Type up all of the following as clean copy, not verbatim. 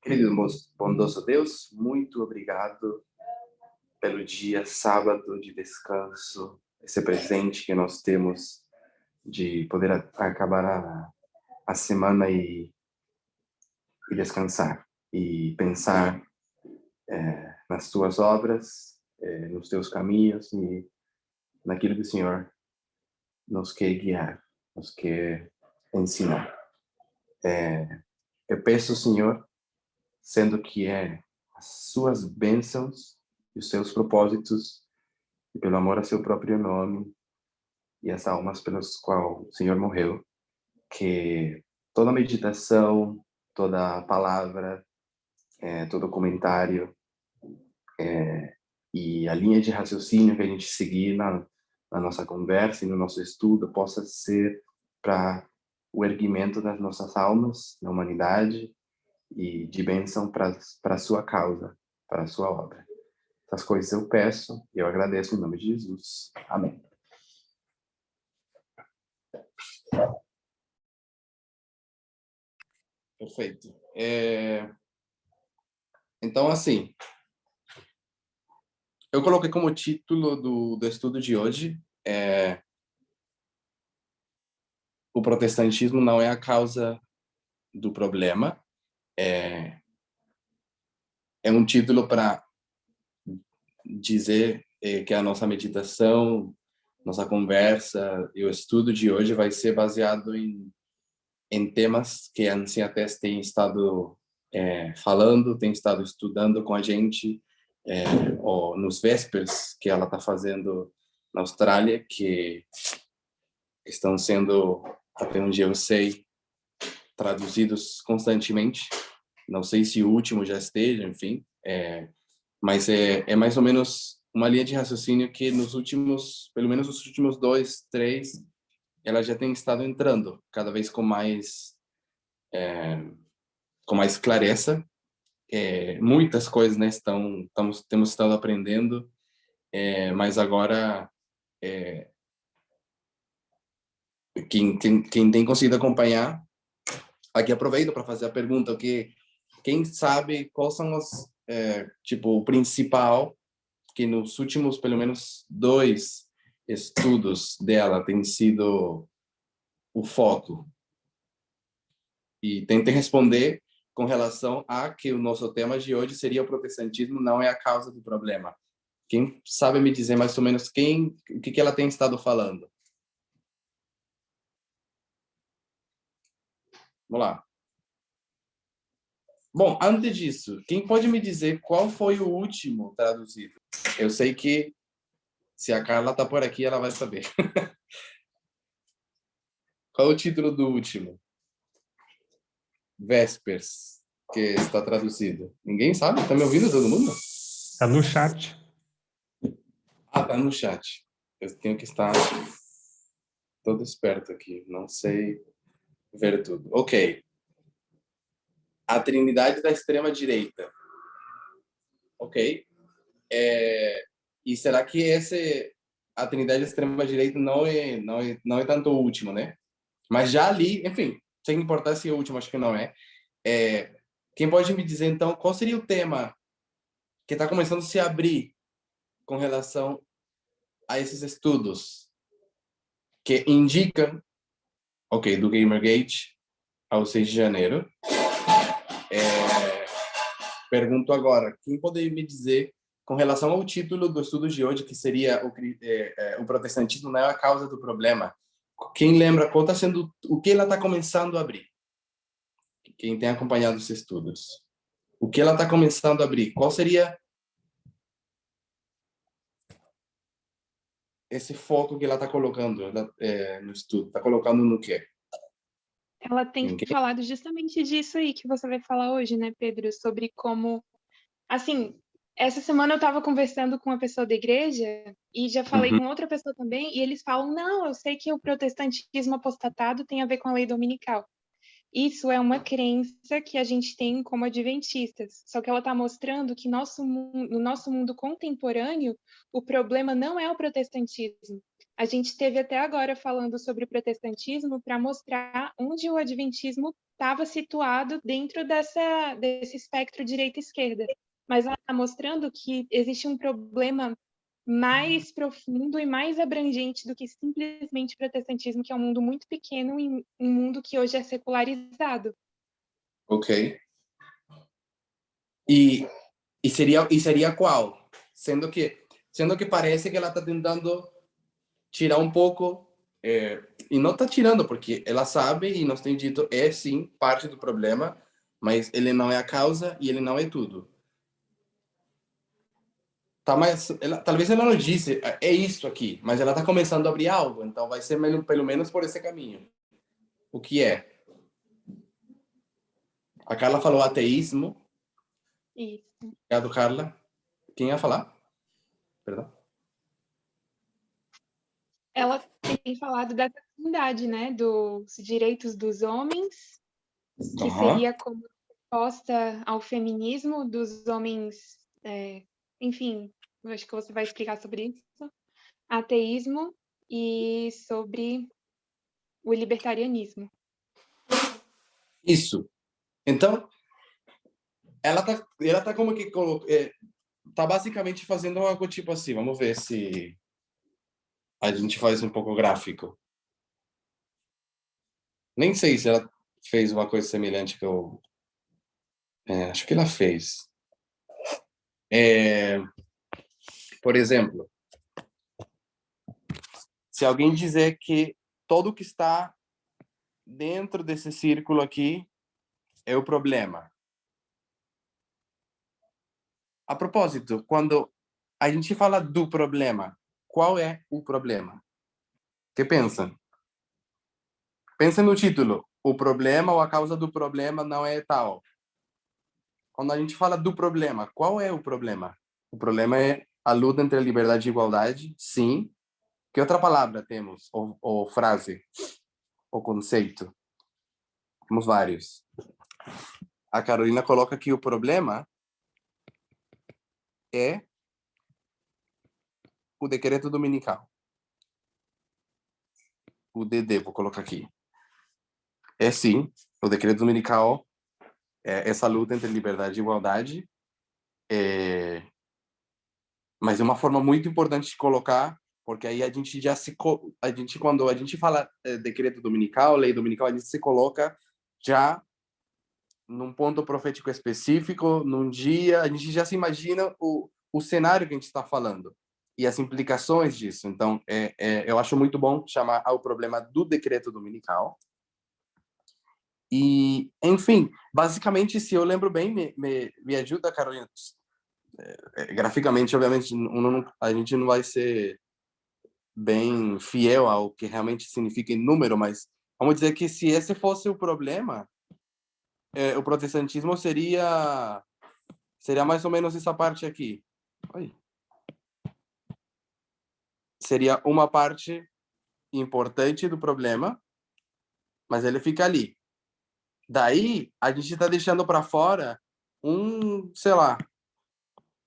Querido bondoso Deus, muito obrigado pelo dia sábado de descanso, esse presente que nós temos de poder acabar a semana e descansar e pensar nas tuas obras, nos teus caminhos e naquilo que o Senhor nos quer guiar, nos quer ensinar. Eu peço, Senhor, sendo que as suas bênçãos e os seus propósitos, e pelo amor a seu próprio nome, e as almas pelas quais o Senhor morreu, que toda meditação, toda palavra, todo comentário e a linha de raciocínio que a gente seguir na nossa conversa e no nosso estudo possa ser para o erguimento das nossas almas na humanidade e de bênção para a sua causa, para a sua obra. Essas coisas eu peço e eu agradeço em nome de Jesus. Amém. Perfeito. Então, assim, eu coloquei como título do estudo de hoje o protestantismo não é a causa do problema. É um título para dizer que a nossa meditação, nossa conversa e o estudo de hoje vai ser baseado em temas que a Ancien Athès tem estado falando, tem estado estudando com a gente, ou nos Vespers que ela está fazendo na Austrália, que estão sendo, até onde eu sei, traduzidos constantemente. Não sei se o último já esteja, enfim, mas é mais ou menos uma linha de raciocínio que pelo menos nos últimos 2, 3, ela já tem estado entrando cada vez com mais clareza. Muitas coisas, né, temos estado aprendendo, mas agora quem tem conseguido acompanhar, aqui aproveito para fazer a pergunta, quem sabe quais são o principal que nos últimos, pelo menos 2 estudos dela tem sido o foco. E tentem responder com relação a que o nosso tema de hoje seria o protestantismo não é a causa do problema. Quem sabe me dizer mais ou menos o que ela tem estado falando? Vamos lá. Bom, antes disso, quem pode me dizer qual foi o último traduzido? Eu sei que se a Carla está por aqui, ela vai saber. Qual é o título do último? Vespers, que está traduzido. Ninguém sabe? Está me ouvindo todo mundo? Está no chat. Está no chat. Eu tenho que estar todo esperto aqui. Não sei ver tudo. Ok. A Trindade da extrema-direita. Ok. E será que a Trindade da extrema-direita não é tanto o último, né? Mas já ali, enfim, sem importar se é o último, acho que não é. Quem pode me dizer, então, qual seria o tema que está começando a se abrir com relação a esses estudos que indicam, ok, do Gamergate ao 6 de janeiro. Pergunto agora, quem poderia me dizer, com relação ao título do estudo de hoje, que seria o protestantismo não é a causa do problema, quem lembra qual está sendo, o que ela está começando a abrir? Quem tem acompanhado os estudos. O que ela está começando a abrir? Qual seria esse foco que ela está colocando no estudo? Está colocando no quê? Ela tem falado justamente disso aí que você vai falar hoje, né, Pedro? Sobre como, assim, essa semana eu estava conversando com uma pessoa da igreja e já falei com outra pessoa também, e eles falam, não, eu sei que o protestantismo apostatado tem a ver com a lei dominical. Isso é uma crença que a gente tem como adventistas, só que ela está mostrando que no nosso mundo contemporâneo, o problema não é o protestantismo. a gente teve até agora falando sobre o protestantismo para mostrar onde o adventismo estava situado dentro desse espectro direita-esquerda. Mas ela está mostrando que existe um problema mais profundo e mais abrangente do que simplesmente protestantismo, que é um mundo muito pequeno e um mundo que hoje é secularizado. Ok. E seria qual? Sendo que parece que ela está tentando tirar um pouco, e não está tirando, porque ela sabe e nos tem dito, é sim parte do problema, mas ele não é a causa e ele não é tudo. Tá, mas talvez ela não disse, é isso aqui, mas ela está começando a abrir algo, então vai ser pelo menos por esse caminho. O que é? A Carla falou ateísmo. Isso. Obrigado, Carla. Quem ia falar? Perdão. Ela tem falado da comunidade, né, dos direitos dos homens, que seria como resposta ao feminismo dos homens, enfim, eu acho que você vai explicar sobre isso, ateísmo e sobre o libertarianismo. Isso. Então, ela tá como que tá basicamente fazendo algo tipo assim, vamos ver se a gente faz um pouco gráfico. Nem sei se ela fez uma coisa semelhante que eu acho que ela fez. Por exemplo, se alguém dizer que tudo que está dentro desse círculo aqui é o problema. A propósito, quando a gente fala do problema, qual é o problema? O que pensa? Pensa no título. O problema ou a causa do problema não é tal. Quando a gente fala do problema, qual é o problema? O problema é a luta entre a liberdade e a igualdade, sim. Que outra palavra temos? Ou frase? Ou conceito? Temos vários. A Carolina coloca que o problema é o decreto dominical. O DD, vou colocar aqui. É sim, o decreto dominical é essa luta entre liberdade e igualdade, mas é uma forma muito importante de colocar, porque aí a gente já quando a gente fala decreto dominical, lei dominical, a gente se coloca já num ponto profético específico, num dia, a gente já se imagina o cenário que a gente está falando e as implicações disso. Então, eu acho muito bom chamar ao problema do decreto dominical. E, enfim, basicamente, se eu lembro bem, me ajuda, Carolina. Graficamente, obviamente, a gente não vai ser bem fiel ao que realmente significa em número, mas vamos dizer que se esse fosse o problema, o protestantismo seria mais ou menos essa parte aqui. Oi. Seria uma parte importante do problema, mas ele fica ali. Daí, a gente está deixando para fora sei lá,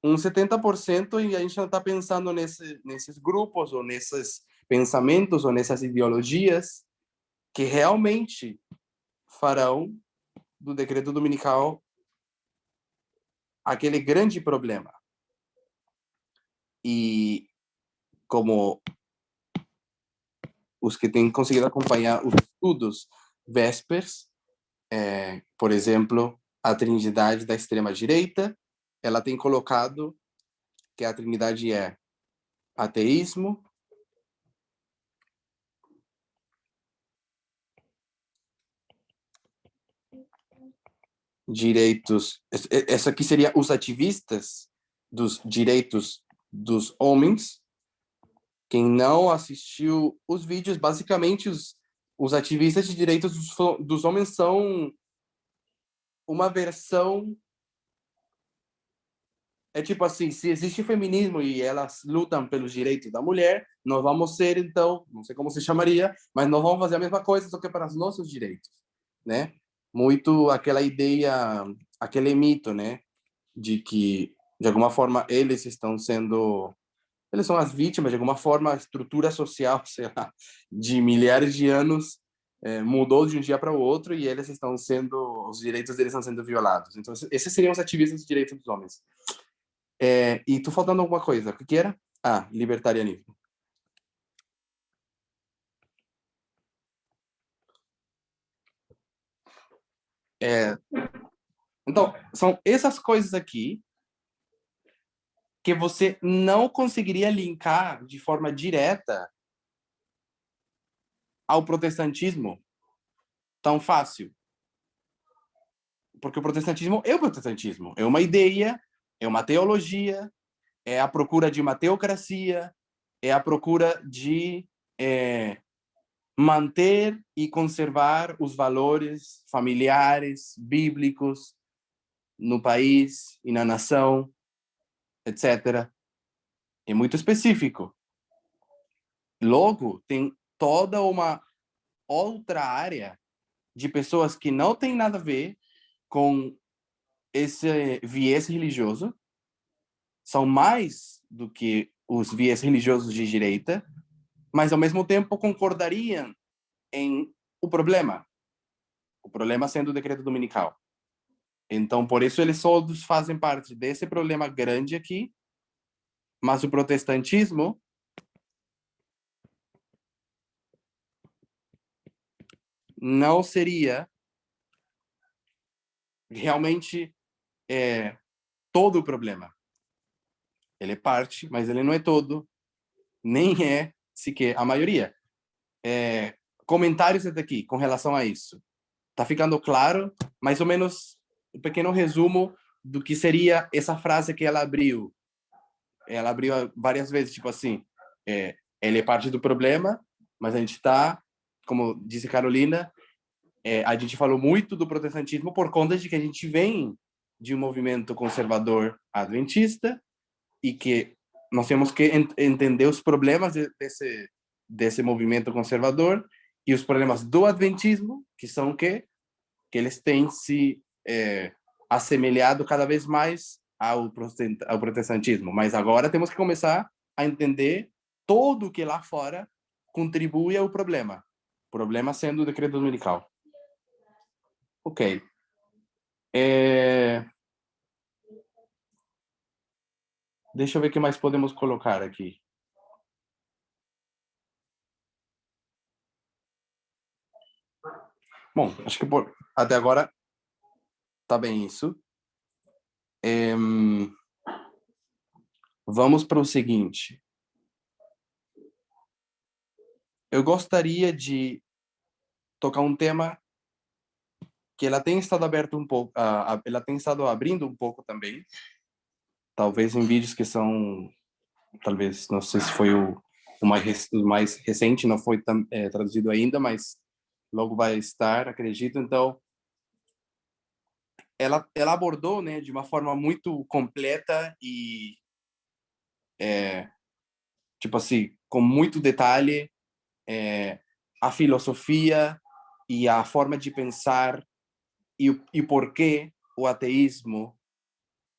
70% e a gente não está pensando nesses grupos ou nesses pensamentos ou nessas ideologias que realmente farão do decreto dominical aquele grande problema. E como os que têm conseguido acompanhar os estudos Vespers, por exemplo, a Trindade da extrema-direita, ela tem colocado que a Trindade é ateísmo, direitos... Essa aqui seria os ativistas dos direitos dos homens. Quem não assistiu os vídeos, basicamente os ativistas de direitos dos homens são uma versão... É tipo assim, se existe feminismo e elas lutam pelos direitos da mulher, nós vamos ser, então, não sei como se chamaria, mas nós vamos fazer a mesma coisa, só que para os nossos direitos, né? Muito aquela ideia, aquele mito, né? De que, de alguma forma, eles eles são as vítimas, de alguma forma, a estrutura social, sei lá, de milhares de anos mudou de um dia para o outro e eles estão sendo, os direitos deles estão sendo violados. Então, esses seriam os ativistas dos direitos dos homens. E tô faltando alguma coisa. O que era? Libertarianismo. Então, são essas coisas aqui que você não conseguiria linkar de forma direta ao protestantismo tão fácil. Porque o protestantismo é o protestantismo. É uma ideia, é uma teologia, é a procura de uma teocracia, é a procura de manter e conservar os valores familiares, bíblicos, no país e na nação, etc. É muito específico. Logo, tem toda uma outra área de pessoas que não tem nada a ver com esse viés religioso, são mais do que os viés religiosos de direita, mas ao mesmo tempo concordariam em o problema sendo o decreto dominical. Então, por isso eles todos fazem parte desse problema grande aqui, mas o protestantismo não seria realmente todo o problema. Ele é parte, mas ele não é todo, nem é sequer a maioria. Comentários até aqui com relação a isso. Tá ficando claro, mais ou menos, um pequeno resumo do que seria essa frase que ela abriu. Ela abriu várias vezes, tipo assim, ele é parte do problema, mas a gente está, como disse Carolina, a gente falou muito do protestantismo por conta de que a gente vem de um movimento conservador adventista e que nós temos que entender os problemas desse movimento conservador e os problemas do adventismo, que são que eles têm se assemelhado cada vez mais ao protestantismo. Mas agora temos que começar a entender todo o que lá fora contribui ao problema. O problema sendo o decreto dominical. Ok. Deixa eu ver o que mais podemos colocar aqui. Bom, acho que até agora tá bem isso. Vamos para o seguinte. Eu gostaria de tocar um tema que ela tem estado aberto um pouco, ela tem estado abrindo um pouco também, talvez em vídeos que são, talvez, não sei se foi o mais recente, não foi traduzido ainda, mas logo vai estar, acredito. Então, ela abordou, né, de uma forma muito completa e, tipo assim, com muito detalhe, a filosofia e a forma de pensar e por que o ateísmo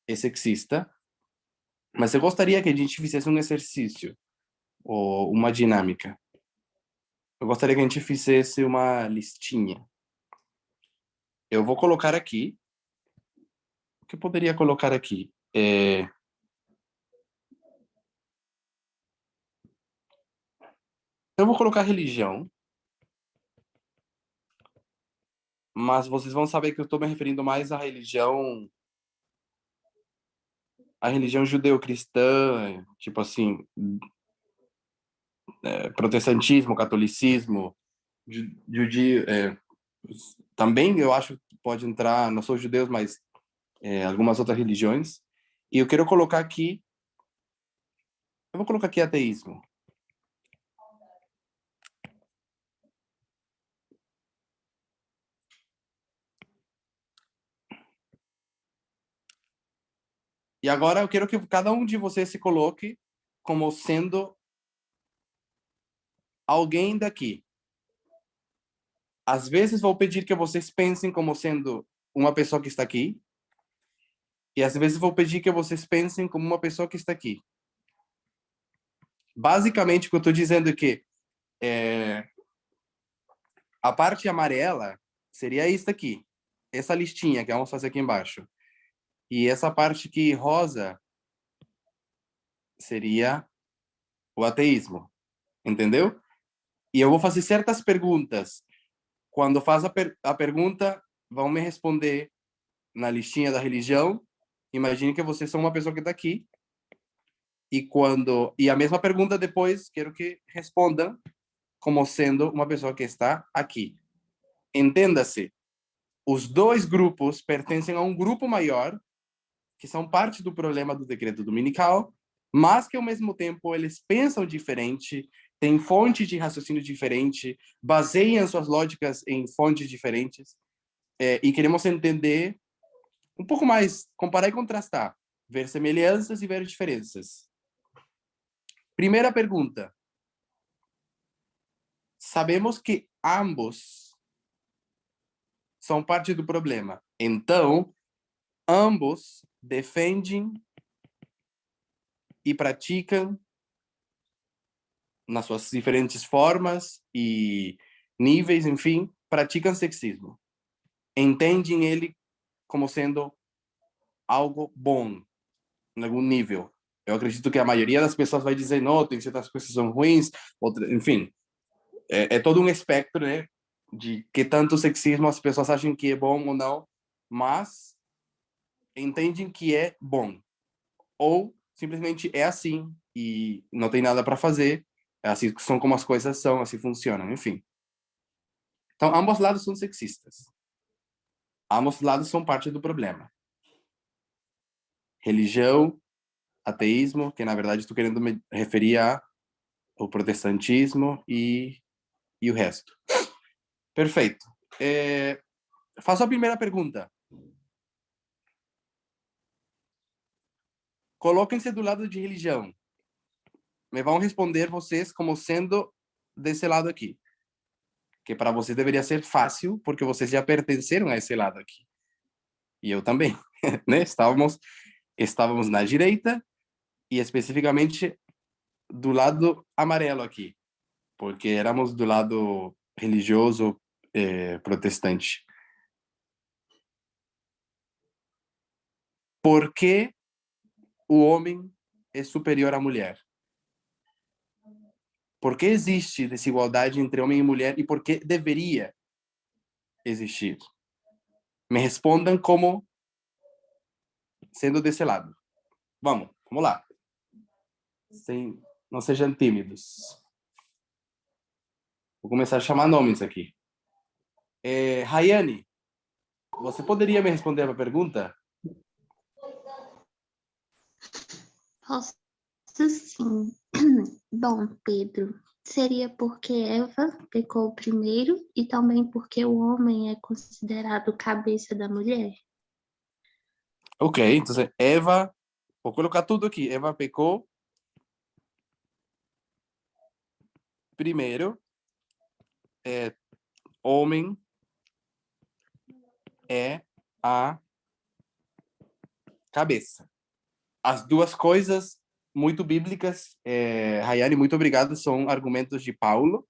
é sexista. Mas eu gostaria que a gente fizesse um exercício ou uma dinâmica. Eu gostaria que a gente fizesse uma listinha. Eu vou colocar aqui. O que eu poderia colocar aqui? Eu vou colocar religião. Mas vocês vão saber que eu estou me referindo mais à religião judeu-cristã, tipo assim, protestantismo, catolicismo, judio, também eu acho que pode entrar, não sou judeus, mas algumas outras religiões. E eu quero colocar aqui, eu vou colocar aqui ateísmo. E agora eu quero que cada um de vocês se coloque como sendo alguém daqui. Às vezes vou pedir que vocês pensem como sendo uma pessoa que está aqui. E às vezes vou pedir que vocês pensem como uma pessoa que está aqui. basicamente, o que eu estou dizendo é que a parte amarela seria isso aqui, essa listinha que vamos fazer aqui embaixo. E essa parte aqui rosa seria o ateísmo, entendeu? E eu vou fazer certas perguntas. Quando faz a pergunta, vão me responder na listinha da religião. Imagine que vocês são uma pessoa que está aqui. E a mesma pergunta depois, quero que respondam como sendo uma pessoa que está aqui. Entenda-se, os dois grupos pertencem a um grupo maior, que são parte do problema do decreto dominical, mas que ao mesmo tempo eles pensam diferente, têm fontes de raciocínio diferente, baseiam suas lógicas em fontes diferentes, e queremos entender um pouco mais, comparar e contrastar, ver semelhanças e ver diferenças. Primeira pergunta. Sabemos que ambos são parte do problema. Então, ambos defendem e praticam, nas suas diferentes formas e níveis, enfim, praticam sexismo. Entendem ele como sendo algo bom, em algum nível. Eu acredito que a maioria das pessoas vai dizer, não, tem certas coisas que são ruins, outras, enfim. É todo um espectro, né, de que tanto sexismo as pessoas acham que é bom ou não, mas entendem que é bom. Ou simplesmente é assim e não tem nada para fazer, assim são como as coisas são, assim funcionam, enfim. Então, ambos lados são sexistas. Ambos lados são parte do problema. Religião, ateísmo, que na verdade estou querendo me referir ao protestantismo e o resto. Perfeito. Faço a primeira pergunta. Coloquem-se do lado de religião. Me vão responder vocês como sendo desse lado aqui. Que para vocês deveria ser fácil, porque vocês já pertenceram a esse lado aqui. E eu também, né? Estávamos na direita e especificamente do lado amarelo aqui, porque éramos do lado religioso protestante. Por que o homem é superior à mulher? Por que existe desigualdade entre homem e mulher e por que deveria existir? Me respondam como sendo desse lado. Vamos lá. Não sejam tímidos. Vou começar a chamar nomes aqui. Rayane, você poderia me responder a pergunta? Posso sim. Bom, Pedro, seria porque Eva pecou primeiro e também porque o homem é considerado cabeça da mulher? Ok, então Eva, vou colocar tudo aqui. Eva pecou primeiro, homem é a cabeça. As duas coisas muito bíblicas, Rayane, muito obrigado, são argumentos de Paulo.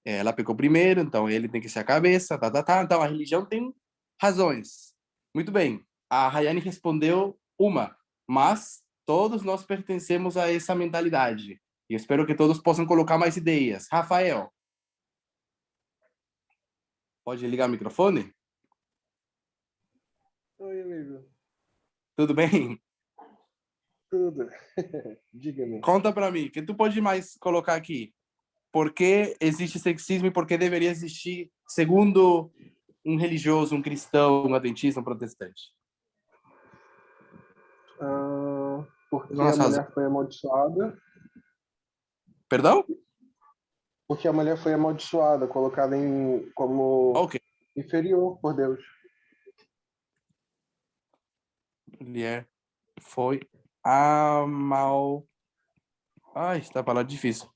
Ela pecou primeiro, então ele tem que ser a cabeça, Então a religião tem razões. Muito bem, a Rayane respondeu uma, mas todos nós pertencemos a essa mentalidade. E espero que todos possam colocar mais ideias. Rafael, pode ligar o microfone? Oi, amigo. Tudo bem? Tudo. Diga-me. Conta para mim, o que tu pode mais colocar aqui? Por que existe sexismo e por que deveria existir, segundo um religioso, um cristão, um adventista, um protestante? Porque a Nossa, mulher foi amaldiçoada. Perdão? Porque a mulher foi amaldiçoada, colocada como Ok. inferior por Deus. Mulher foi amal... Ai, está palavra difícil.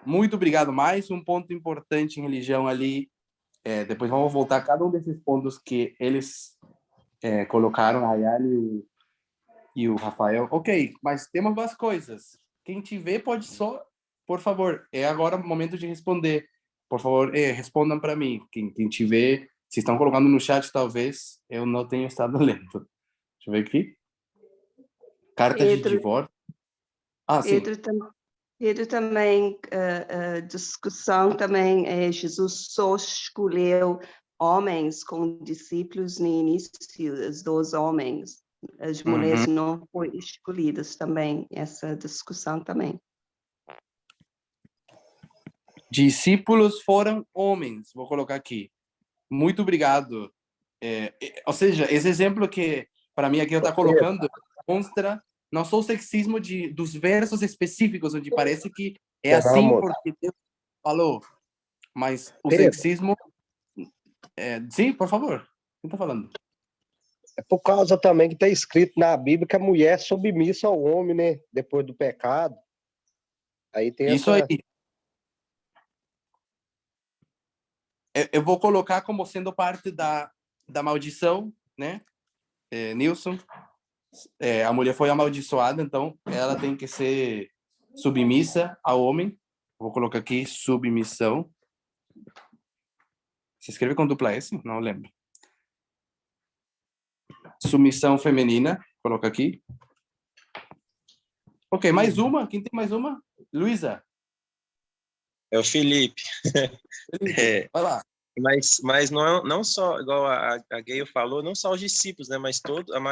Muito obrigado. Mais um ponto importante em religião ali. Depois vamos voltar a cada um desses pontos que eles colocaram, a Ayali e o Rafael. Ok, mas temos duas coisas. Quem tiver pode só, por favor, é agora o momento de responder. Por favor, respondam para mim. Quem tiver, se estão colocando no chat, talvez eu não tenha estado lendo. Deixa eu ver aqui. Carta de Pedro, divórcio. Ah, sim. Pedro também, a discussão também é Jesus só escolheu homens como discípulos no início, os dois homens. As mulheres não foram escolhidas também, essa discussão também. Discípulos foram homens, vou colocar aqui. Muito obrigado. Ou seja, esse exemplo que, para mim, aqui eu estou colocando, mostra não só o sexismo dos versos específicos, onde parece que é assim porque Deus falou, mas o sexismo... Sim, por favor. Quem está falando? É por causa também que está escrito na Bíblia que a mulher é submissa ao homem, né? Depois do pecado. Aí tem Isso essa... aí. Eu vou colocar como sendo parte da maldição, né? Nilson, a mulher foi amaldiçoada, então ela tem que ser submissa ao homem. Vou colocar aqui submissão. Se escreve com dupla S? Não lembro. Submissão feminina, coloca aqui. Ok, mais uma. Quem tem mais uma? Luísa. É o Felipe. Vai lá. Mas não só, igual a Gayle falou, não só os discípulos, né? Mas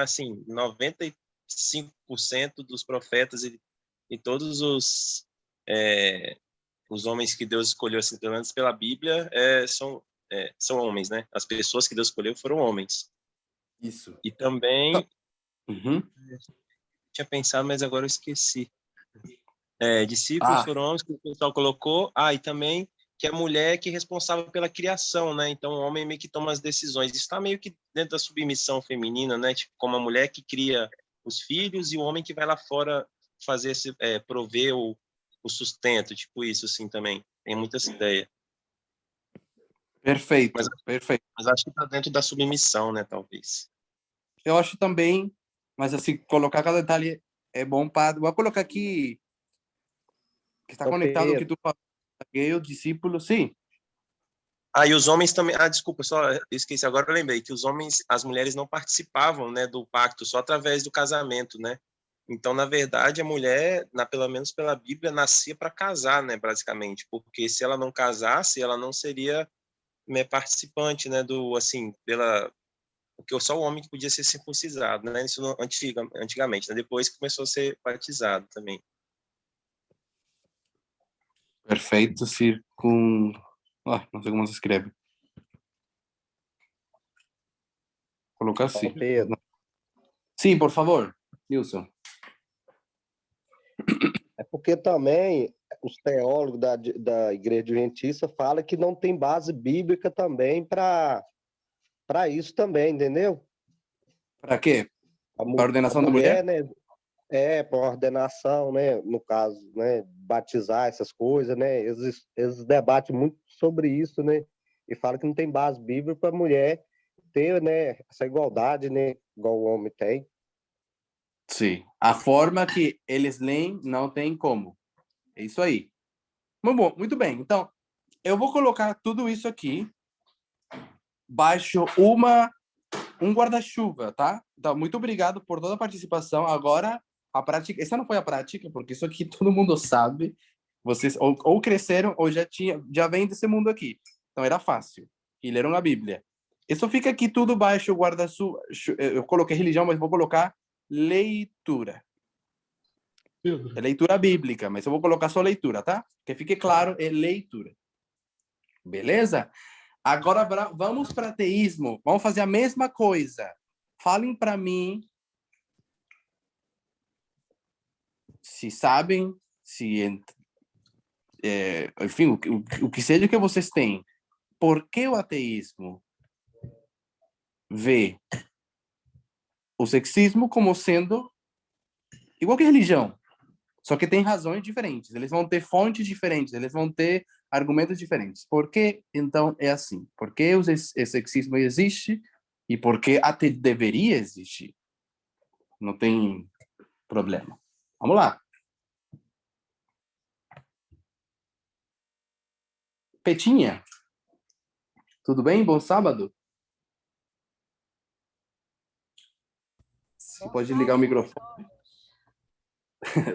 assim, 95% dos profetas e todos os homens que Deus escolheu, assim, pelo menos pela Bíblia, são homens, né? As pessoas que Deus escolheu foram homens. Isso. E também... Tinha pensado, mas agora eu esqueci. Discípulos foram homens que o pessoal colocou. E também que a mulher que é responsável pela criação, né? Então o homem meio que toma as decisões. Isso está meio que dentro da submissão feminina, né? Tipo, como a mulher que cria os filhos e o homem que vai lá fora fazer prover o sustento, tipo isso, assim, também. Tem muita essa ideia. Perfeito, perfeito. Mas acho que está dentro da submissão, né? Talvez. Eu acho também, mas assim, colocar cada detalhe é bom para... Vou colocar aqui que está conectado ao que tu falou, o discípulo, sim. E os homens também... desculpa, só esqueci, agora eu lembrei que os homens, as mulheres não participavam, né, do pacto, só através do casamento, né? Então, na verdade, a mulher, pelo menos pela Bíblia, nascia para casar, né, basicamente, porque se ela não casasse, ela não seria participante, né, porque só o homem que podia ser circuncisado, né, isso antigamente, né? Depois começou a ser batizado também. Perfeito, não sei como se escreve. Colocar assim. Sim, por favor, Nilson. É porque também os teólogos da Igreja Adventista falam que não tem base bíblica também para isso também, entendeu? Para quê? Para a ordenação da mulher? Né? Para ordenação, né? No caso, né? Batizar essas coisas, né? Eles debatem muito sobre isso, né? E falam que não tem base bíblica para a mulher ter, né? Essa igualdade, né? Igual o homem tem. Sim. A forma que eles leem não tem como. É isso aí. Muito bem. Então, eu vou colocar tudo isso aqui baixo um guarda-chuva, tá? Então, muito obrigado por toda a participação. Agora, a prática... Essa não foi a prática, porque isso aqui todo mundo sabe. Vocês ou cresceram ou já vem desse mundo aqui. Então, era fácil. E leram a Bíblia. Isso fica aqui tudo baixo o guarda-chuva. Eu coloquei religião, mas vou colocar leitura. É leitura bíblica, mas eu vou colocar só leitura, tá? Que fique claro, é leitura. Beleza? Agora vamos para ateísmo. Vamos fazer a mesma coisa. Falem para mim se sabem, enfim, o que seja que vocês têm. Por que o ateísmo vê o sexismo como sendo igual que a religião? Só que tem razões diferentes, eles vão ter fontes diferentes, eles vão ter argumentos diferentes. Por que, então, é assim? Por que o sexismo existe e por que até deveria existir? Não tem problema. Vamos lá. Petinha, tudo bem? Bom sábado? Você pode ligar o microfone.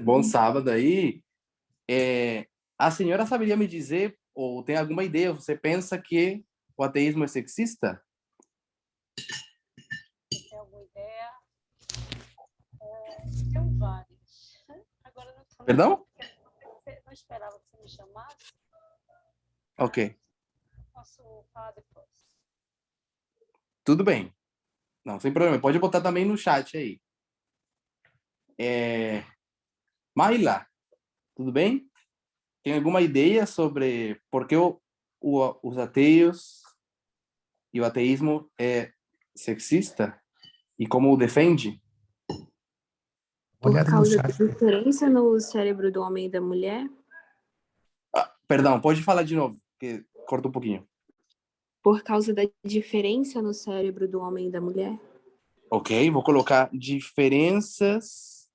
Bom sábado aí. A senhora saberia me dizer, ou tem alguma ideia, você pensa que o ateísmo é sexista? Tem alguma ideia? Tem vários. Agora não. Perdão? Não esperava que você me chamasse. Ok. Posso falar depois. Tudo bem. Não, sem problema. Pode botar também no chat aí. Maila, tudo bem? Tem alguma ideia sobre por que os ateus e o ateísmo é sexista? E como o defende? Por Olhada no causa da chat. diferença no cérebro do homem e da mulher? Perdão, pode falar de novo, porque corta um pouquinho. Por causa da diferença no cérebro do homem e da mulher? Ok, vou colocar diferenças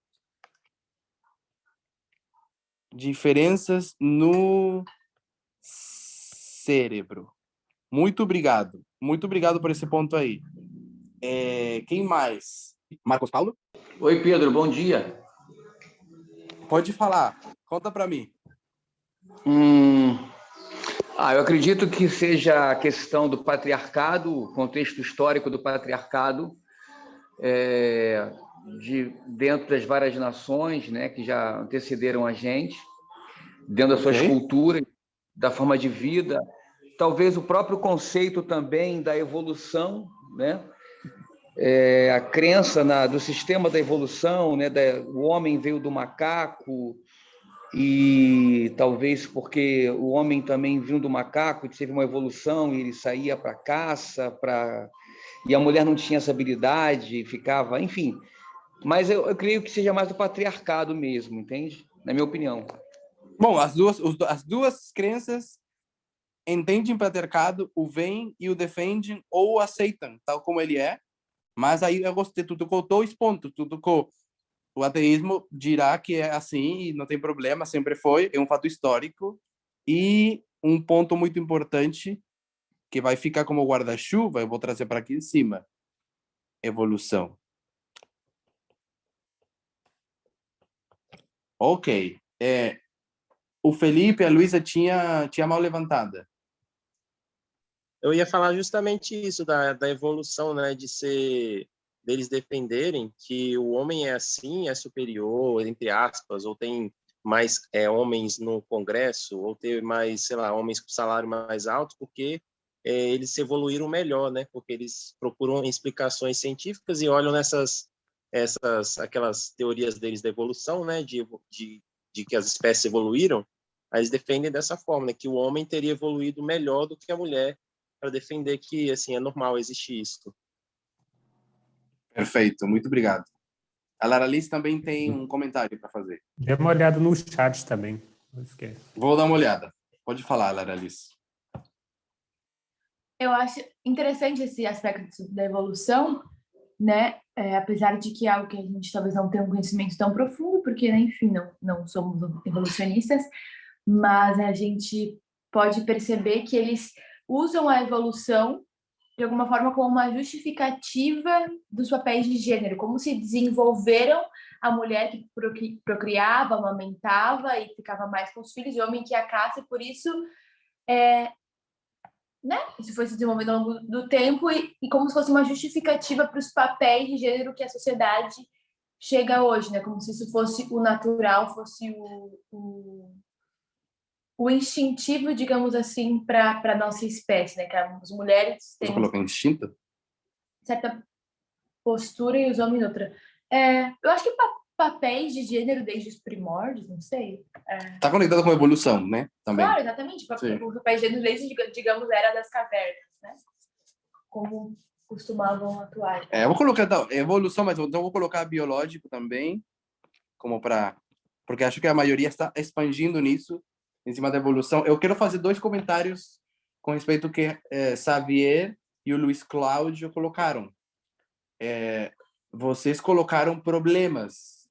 no cérebro. Muito obrigado por esse ponto aí. Quem mais? Marcos Paulo? Oi, Pedro, bom dia. Pode falar, conta para mim. Eu acredito que seja a questão do patriarcado, o contexto histórico do patriarcado, dentro das várias nações, né, que já antecederam a gente, dentro das suas culturas, da forma de vida, talvez o próprio conceito também da evolução, né? A crença do sistema da evolução, né? O homem veio do macaco, e talvez porque o homem também vindo do macaco, teve uma evolução e ele saía para caça, e a mulher não tinha essa habilidade, ficava, enfim. Mas eu creio que seja mais o patriarcado mesmo, entende? Na minha opinião. Bom, as duas crenças entendem patriarcado, o veem e o defendem ou aceitam, tal como ele é. Mas aí eu gostei, tu tocou dois pontos, tu tocou o ateísmo dirá que é assim e não tem problema, sempre foi, é um fato histórico. E um ponto muito importante que vai ficar como guarda-chuva, eu vou trazer para aqui em cima. Evolução. Ok. O Felipe, a Luísa tinha a mão levantada. Eu ia falar justamente isso, da evolução, né, deles defenderem que o homem é assim, é superior, entre aspas, ou tem mais homens no Congresso, ou ter mais, sei lá, homens com salário mais alto, porque eles evoluíram melhor, né, porque eles procuram explicações científicas e olham aquelas teorias deles da evolução, né, de que as espécies evoluíram, aí eles defendem dessa forma, né, que o homem teria evoluído melhor do que a mulher, para defender que assim é normal existir isso. Perfeito, muito obrigado. A Lara Liz também tem um comentário para fazer. Dê uma olhada no chat também, não esquece. Vou dar uma olhada. Pode falar, Lara Liz. Eu acho interessante esse aspecto da evolução, né? Apesar de que é algo que a gente talvez não tenha um conhecimento tão profundo, porque, né, enfim, não somos evolucionistas, mas a gente pode perceber que eles usam a evolução de alguma forma como uma justificativa dos papéis de gênero, como se desenvolveram a mulher que procriava, amamentava e ficava mais com os filhos, e o homem que a caça, e por isso, né, isso foi se desenvolvendo ao longo do tempo e como se fosse uma justificativa para os papéis de gênero que a sociedade chega hoje, né, como se isso fosse o natural, fosse o instintivo, digamos assim, para a nossa espécie, né? Que as mulheres têm colocar instinto? Certa postura e os homens outra. Eu acho que papéis de gênero desde os primórdios, não sei. Está conectado com a evolução, né? Também. Claro, exatamente. O papéis de gênero desde, digamos, era das cavernas, né? Como costumavam atuar. Eu vou colocar evolução, mas então vou colocar biológico também, como porque acho que a maioria está expandindo nisso, em cima da evolução. Eu quero fazer dois comentários com respeito ao que Xavier e o Luiz Cláudio colocaram. Vocês colocaram problemas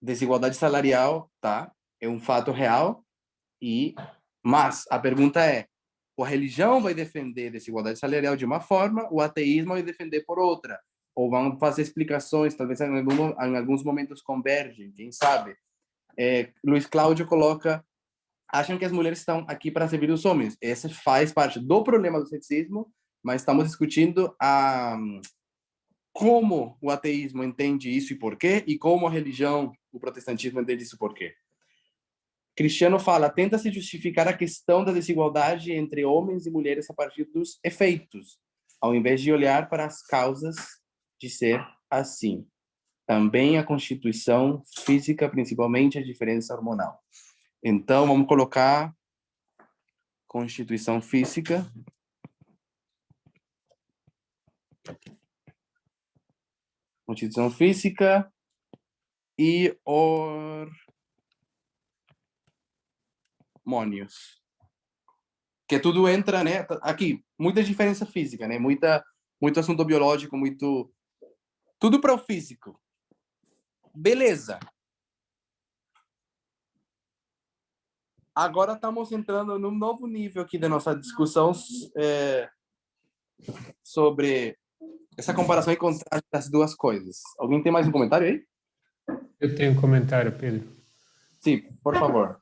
desigualdade salarial, tá? É um fato real, mas a pergunta é, a religião vai defender desigualdade salarial de uma forma, o ateísmo vai defender por outra, ou vão fazer explicações, talvez em alguns momentos convergem, quem sabe? Luiz Cláudio coloca, acham que as mulheres estão aqui para servir os homens. Esse faz parte do problema do sexismo, mas estamos discutindo como o ateísmo entende isso e por quê, e como a religião, o protestantismo entende isso e por quê. Cristiano fala, tenta-se justificar a questão da desigualdade entre homens e mulheres a partir dos efeitos, ao invés de olhar para as causas de ser assim. Também a constituição física, principalmente a diferença hormonal. Então, vamos colocar constituição física. Constituição física e hormônios. Que tudo entra, né? Aqui, muita diferença física, né? Muito assunto biológico, tudo para o físico. Beleza. Agora estamos entrando num novo nível aqui da nossa discussão sobre essa comparação e contraste das duas coisas. Alguém tem mais um comentário aí? Eu tenho um comentário, Pedro. Sim, por favor.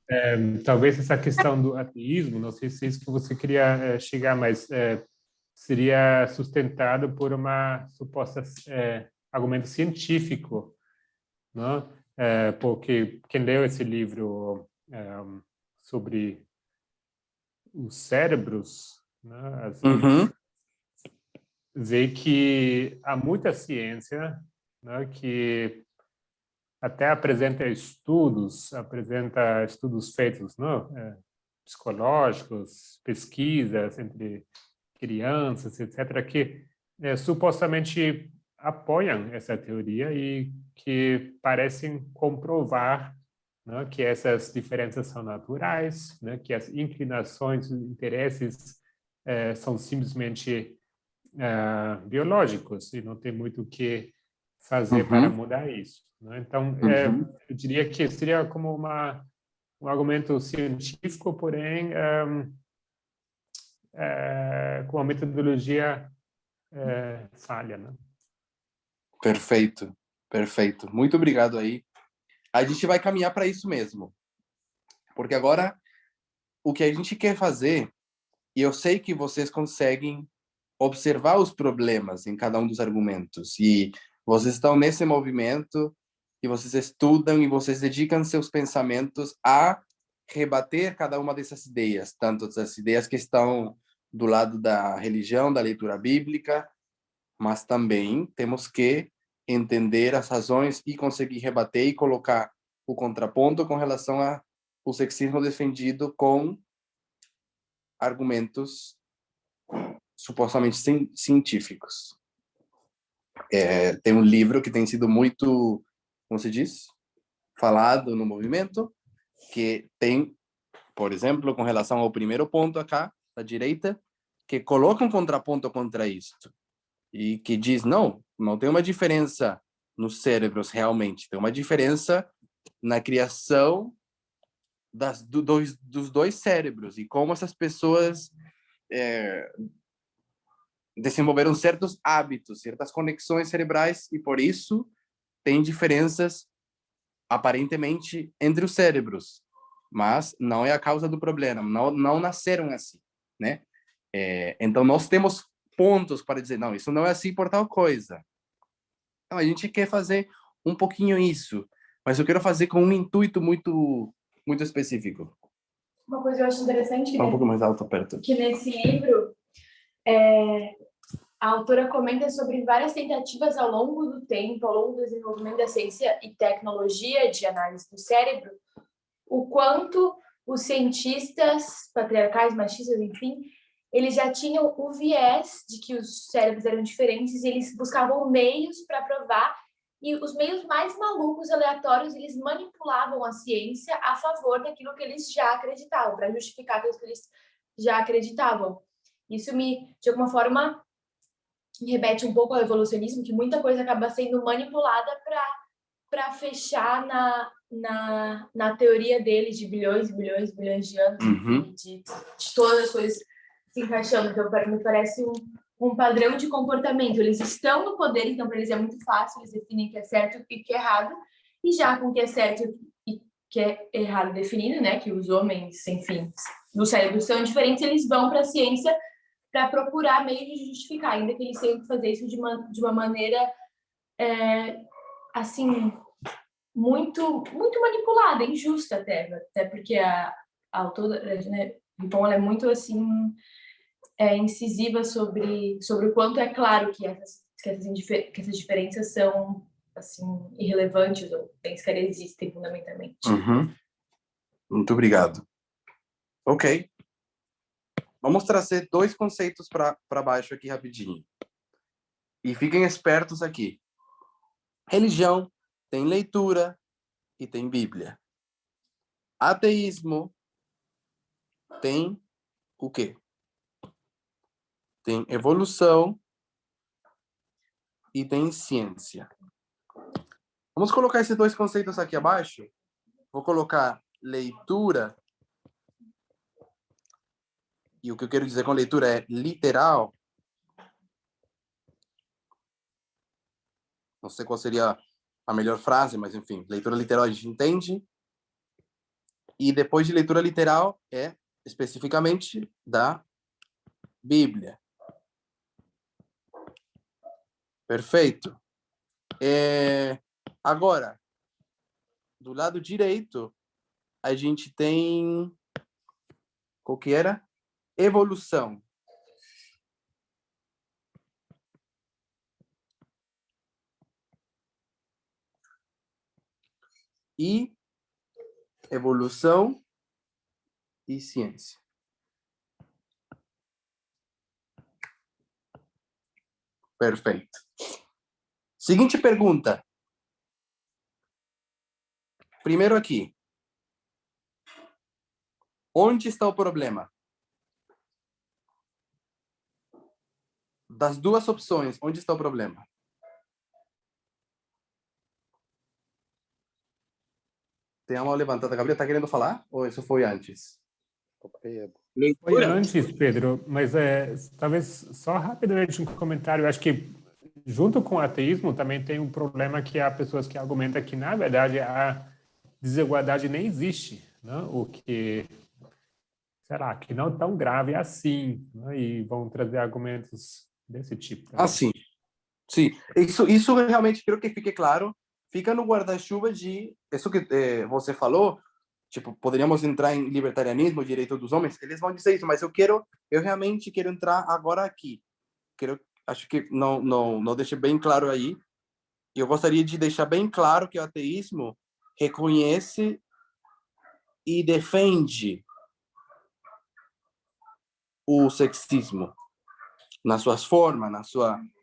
Talvez essa questão do ateísmo, não sei se é isso que você queria chegar, mas seria sustentado por uma suposta argumento científico, não? Porque quem leu esse livro sobre os cérebros, né, assim, vê que há muita ciência, né, que até apresenta estudos feitos, né, psicológicos, pesquisas entre crianças, etc., que supostamente apoiam essa teoria e que parecem comprovar, né, que essas diferenças são naturais, né, que as inclinações, os interesses são simplesmente biológicos e não tem muito o que fazer para mudar isso, né? Então, eu diria que seria como um argumento científico, porém com uma metodologia falha, né? Perfeito, perfeito. Muito obrigado aí. A gente vai caminhar para isso mesmo. Porque agora, o que a gente quer fazer, e eu sei que vocês conseguem observar os problemas em cada um dos argumentos, e vocês estão nesse movimento, e vocês estudam, e vocês dedicam seus pensamentos a rebater cada uma dessas ideias, tanto as ideias que estão do lado da religião, da leitura bíblica, mas também temos que entender as razões e conseguir rebater e colocar o contraponto com relação ao sexismo defendido com argumentos supostamente científicos. Tem um livro que tem sido muito, como se diz, falado no movimento, que tem, por exemplo, com relação ao primeiro ponto acá, da direita, que coloca um contraponto contra isto. E que diz, não tem uma diferença nos cérebros realmente, tem uma diferença na criação dos dois cérebros e como essas pessoas desenvolveram certos hábitos, certas conexões cerebrais e por isso tem diferenças aparentemente entre os cérebros, mas não é a causa do problema, não nasceram assim, né? Então nós temos pontos para dizer, não, isso não é assim por tal coisa. Então, a gente quer fazer um pouquinho isso, mas eu quero fazer com um intuito muito, muito específico. Uma coisa que eu acho interessante um pouco mais alto, perto. Que nesse livro a autora comenta sobre várias tentativas ao longo do tempo, ao longo do desenvolvimento da ciência e tecnologia de análise do cérebro, o quanto os cientistas patriarcais, machistas, enfim, eles já tinham o viés de que os cérebros eram diferentes e eles buscavam meios para provar, e os meios mais malucos, aleatórios, eles manipulavam a ciência a favor daquilo que eles já acreditavam, para justificar aquilo que eles já acreditavam. Isso de alguma forma, remete um pouco ao evolucionismo, que muita coisa acaba sendo manipulada para fechar na teoria dele de bilhões e bilhões e bilhões de anos, de todas as coisas se encaixando. Então, me parece um padrão de comportamento. Eles estão no poder, então para eles é muito fácil, eles definem o que é certo e o que é errado, e já com o que é certo e que é errado definido, né, que os homens, enfim, no cérebro são diferentes, eles vão para a ciência para procurar meios de justificar, ainda que eles tenham que fazer isso de uma maneira assim, muito manipulada, injusta até porque a autora, né, Ripon, ela é muito assim incisiva sobre o quanto é claro que essas diferenças são assim irrelevantes ou nem sequer existem fundamentalmente. Muito obrigado. Ok. Vamos trazer 2 conceitos para baixo aqui rapidinho. E fiquem espertos aqui. Religião tem leitura e tem Bíblia. Ateísmo tem o quê? Tem evolução e tem ciência. Vamos colocar esses 2 conceitos aqui abaixo. Vou colocar leitura. E o que eu quero dizer com leitura é literal. Não sei qual seria a melhor frase, mas enfim, leitura literal a gente entende. E depois de leitura literal é especificamente da Bíblia. Perfeito. Agora, do lado direito, a gente tem... Qual que era? Evolução. E evolução e ciência. Perfeito. Seguinte pergunta. Primeiro aqui. Onde está o problema? Das 2 opções, onde está o problema? Tem a mão levantada. Gabriel, está querendo falar? Ou isso foi antes? Foi antes, Pedro, mas talvez só rapidamente um comentário. Eu acho que junto com o ateísmo também tem um problema que há pessoas que argumentam que, na verdade, a desigualdade nem existe, né? O que, será, que não é tão grave assim, né? E vão trazer argumentos desse tipo. Também. Sim. Sim. Isso realmente, quero que fique claro, fica no guarda-chuva de... Isso que você falou, tipo, poderíamos entrar em libertarianismo, direito dos homens, eles vão dizer isso, mas eu realmente quero entrar agora aqui. Acho que não deixei bem claro aí. Eu gostaria de deixar bem claro que o ateísmo reconhece e defende o sexismo nas suas formas,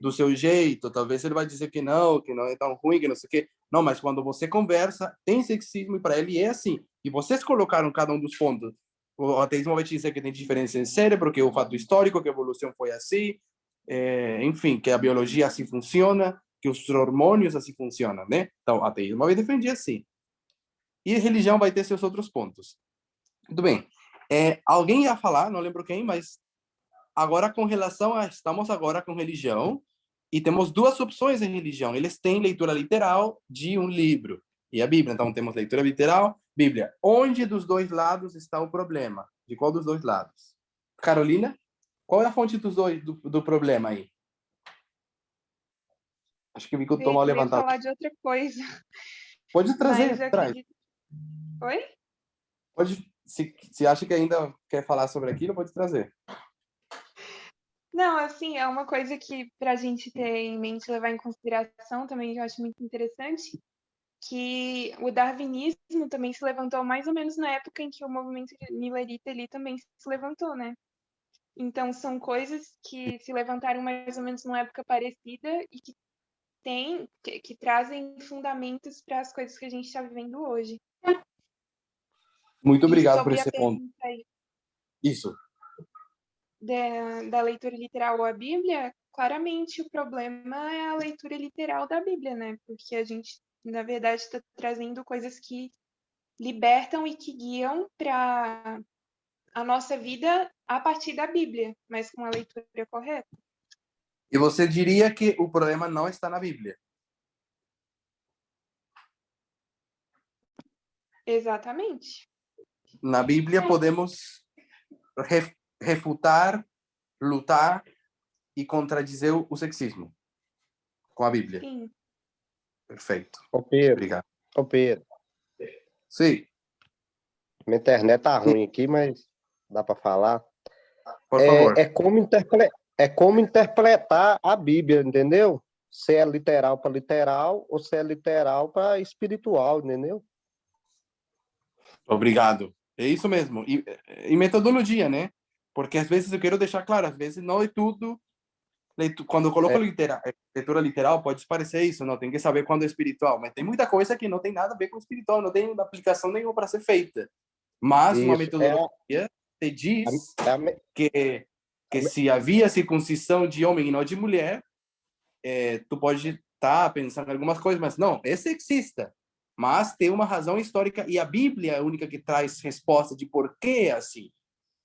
do seu jeito. Talvez ele vai dizer que não é tão ruim, que não sei o quê. Não, mas quando você conversa, tem sexismo e para ele é assim. E vocês colocaram cada um dos pontos. O ateísmo vai te dizer que tem diferença em cérebro, que é o fato histórico, que a evolução foi assim, enfim, que a biologia assim funciona, que os hormônios assim funcionam, né? Então, o ateísmo vai defender assim. E a religião vai ter seus outros pontos. Muito bem. Alguém ia falar, não lembro quem, mas agora com relação estamos agora com religião e temos 2 opções em religião. Eles têm leitura literal de um livro e a Bíblia. Então temos leitura literal, Bíblia. Onde dos 2 lados está o problema? De qual dos 2 lados? Carolina, qual é a fonte do problema aí? Acho que vi que eu estou mal levantado. Eu ia falar de outra coisa. Pode trazer, traz. Oi? Pode, se acha que ainda quer falar sobre aquilo, pode trazer. Não, assim, é uma coisa que para a gente ter em mente, levar em consideração também, que eu acho muito interessante, que o darwinismo também se levantou mais ou menos na época em que o movimento milerita ali também se levantou, né? Então, são coisas que se levantaram mais ou menos numa época parecida e que trazem fundamentos para as coisas que a gente está vivendo hoje. Muito obrigado por esse ponto. Aí, isso. Da leitura literal à Bíblia, claramente o problema é a leitura literal da Bíblia, né? Porque a gente Na verdade, está trazendo coisas que libertam e que guiam para a nossa vida a partir da Bíblia, mas com a leitura correta. E você diria que o problema não está na Bíblia? Exatamente. Na Bíblia podemos refutar, lutar e contradizer o sexismo com a Bíblia. Sim. Perfeito. Ô Pedro, Obrigado. ô Pedro, Sim, minha internet tá ruim aqui, mas dá para falar. por favor. É como interpretar a Bíblia, entendeu? Se é literal para literal ou se é literal para espiritual, entendeu? Obrigado. É isso mesmo. E metodologia, né? Porque às vezes eu quero deixar claro, às vezes não é tudo. Quando eu coloco leitura literal, pode parecer isso, não tem que saber quando é espiritual, mas tem muita coisa que não tem nada a ver com espiritual, não tem aplicação nenhuma para ser feita. Mas uma metodologia te diz que se havia circuncisão de homem e não de mulher, tu pode estar pensando em algumas coisas, mas não, é sexista. Mas tem uma razão histórica e a Bíblia é a única que traz resposta de por que é assim,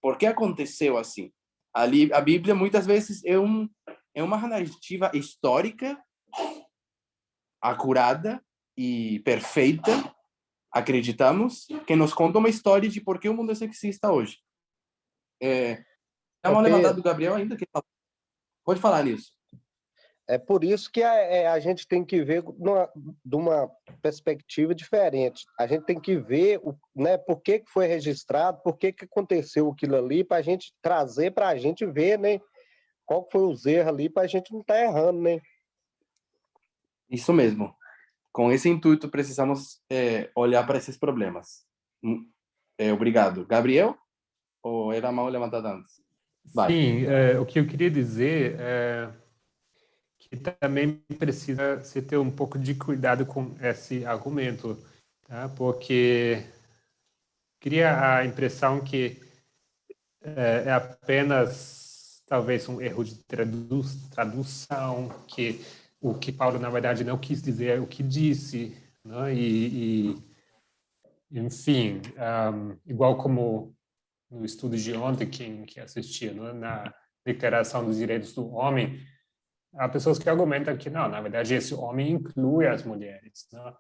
por que aconteceu assim. Ali, a Bíblia muitas vezes é uma narrativa histórica, acurada e perfeita, acreditamos, que nos conta uma história de por que o mundo é sexista hoje. É uma levantada do Gabriel ainda que pode falar nisso. É por isso que a gente tem que ver de uma perspectiva diferente. A gente tem que ver, né, por que foi registrado, por que aconteceu aquilo ali, para a gente trazer para a gente ver, né, qual foi os erros ali, para a gente não estar errando, né? Isso mesmo. Com esse intuito, precisamos olhar para esses problemas. Obrigado. Gabriel? Ou era a mão levantada antes? Vai. Sim, o que eu queria dizer é que também precisa se ter um pouco de cuidado com esse argumento, tá? Porque cria a impressão que é apenas talvez um erro de tradução, que o que Paulo na verdade não quis dizer é o que disse, né? Enfim, igual como no estudo de ontem que assistia, né? Na Declaração dos Direitos do Homem, há pessoas que argumentam que não, na verdade esse homem inclui as mulheres, né?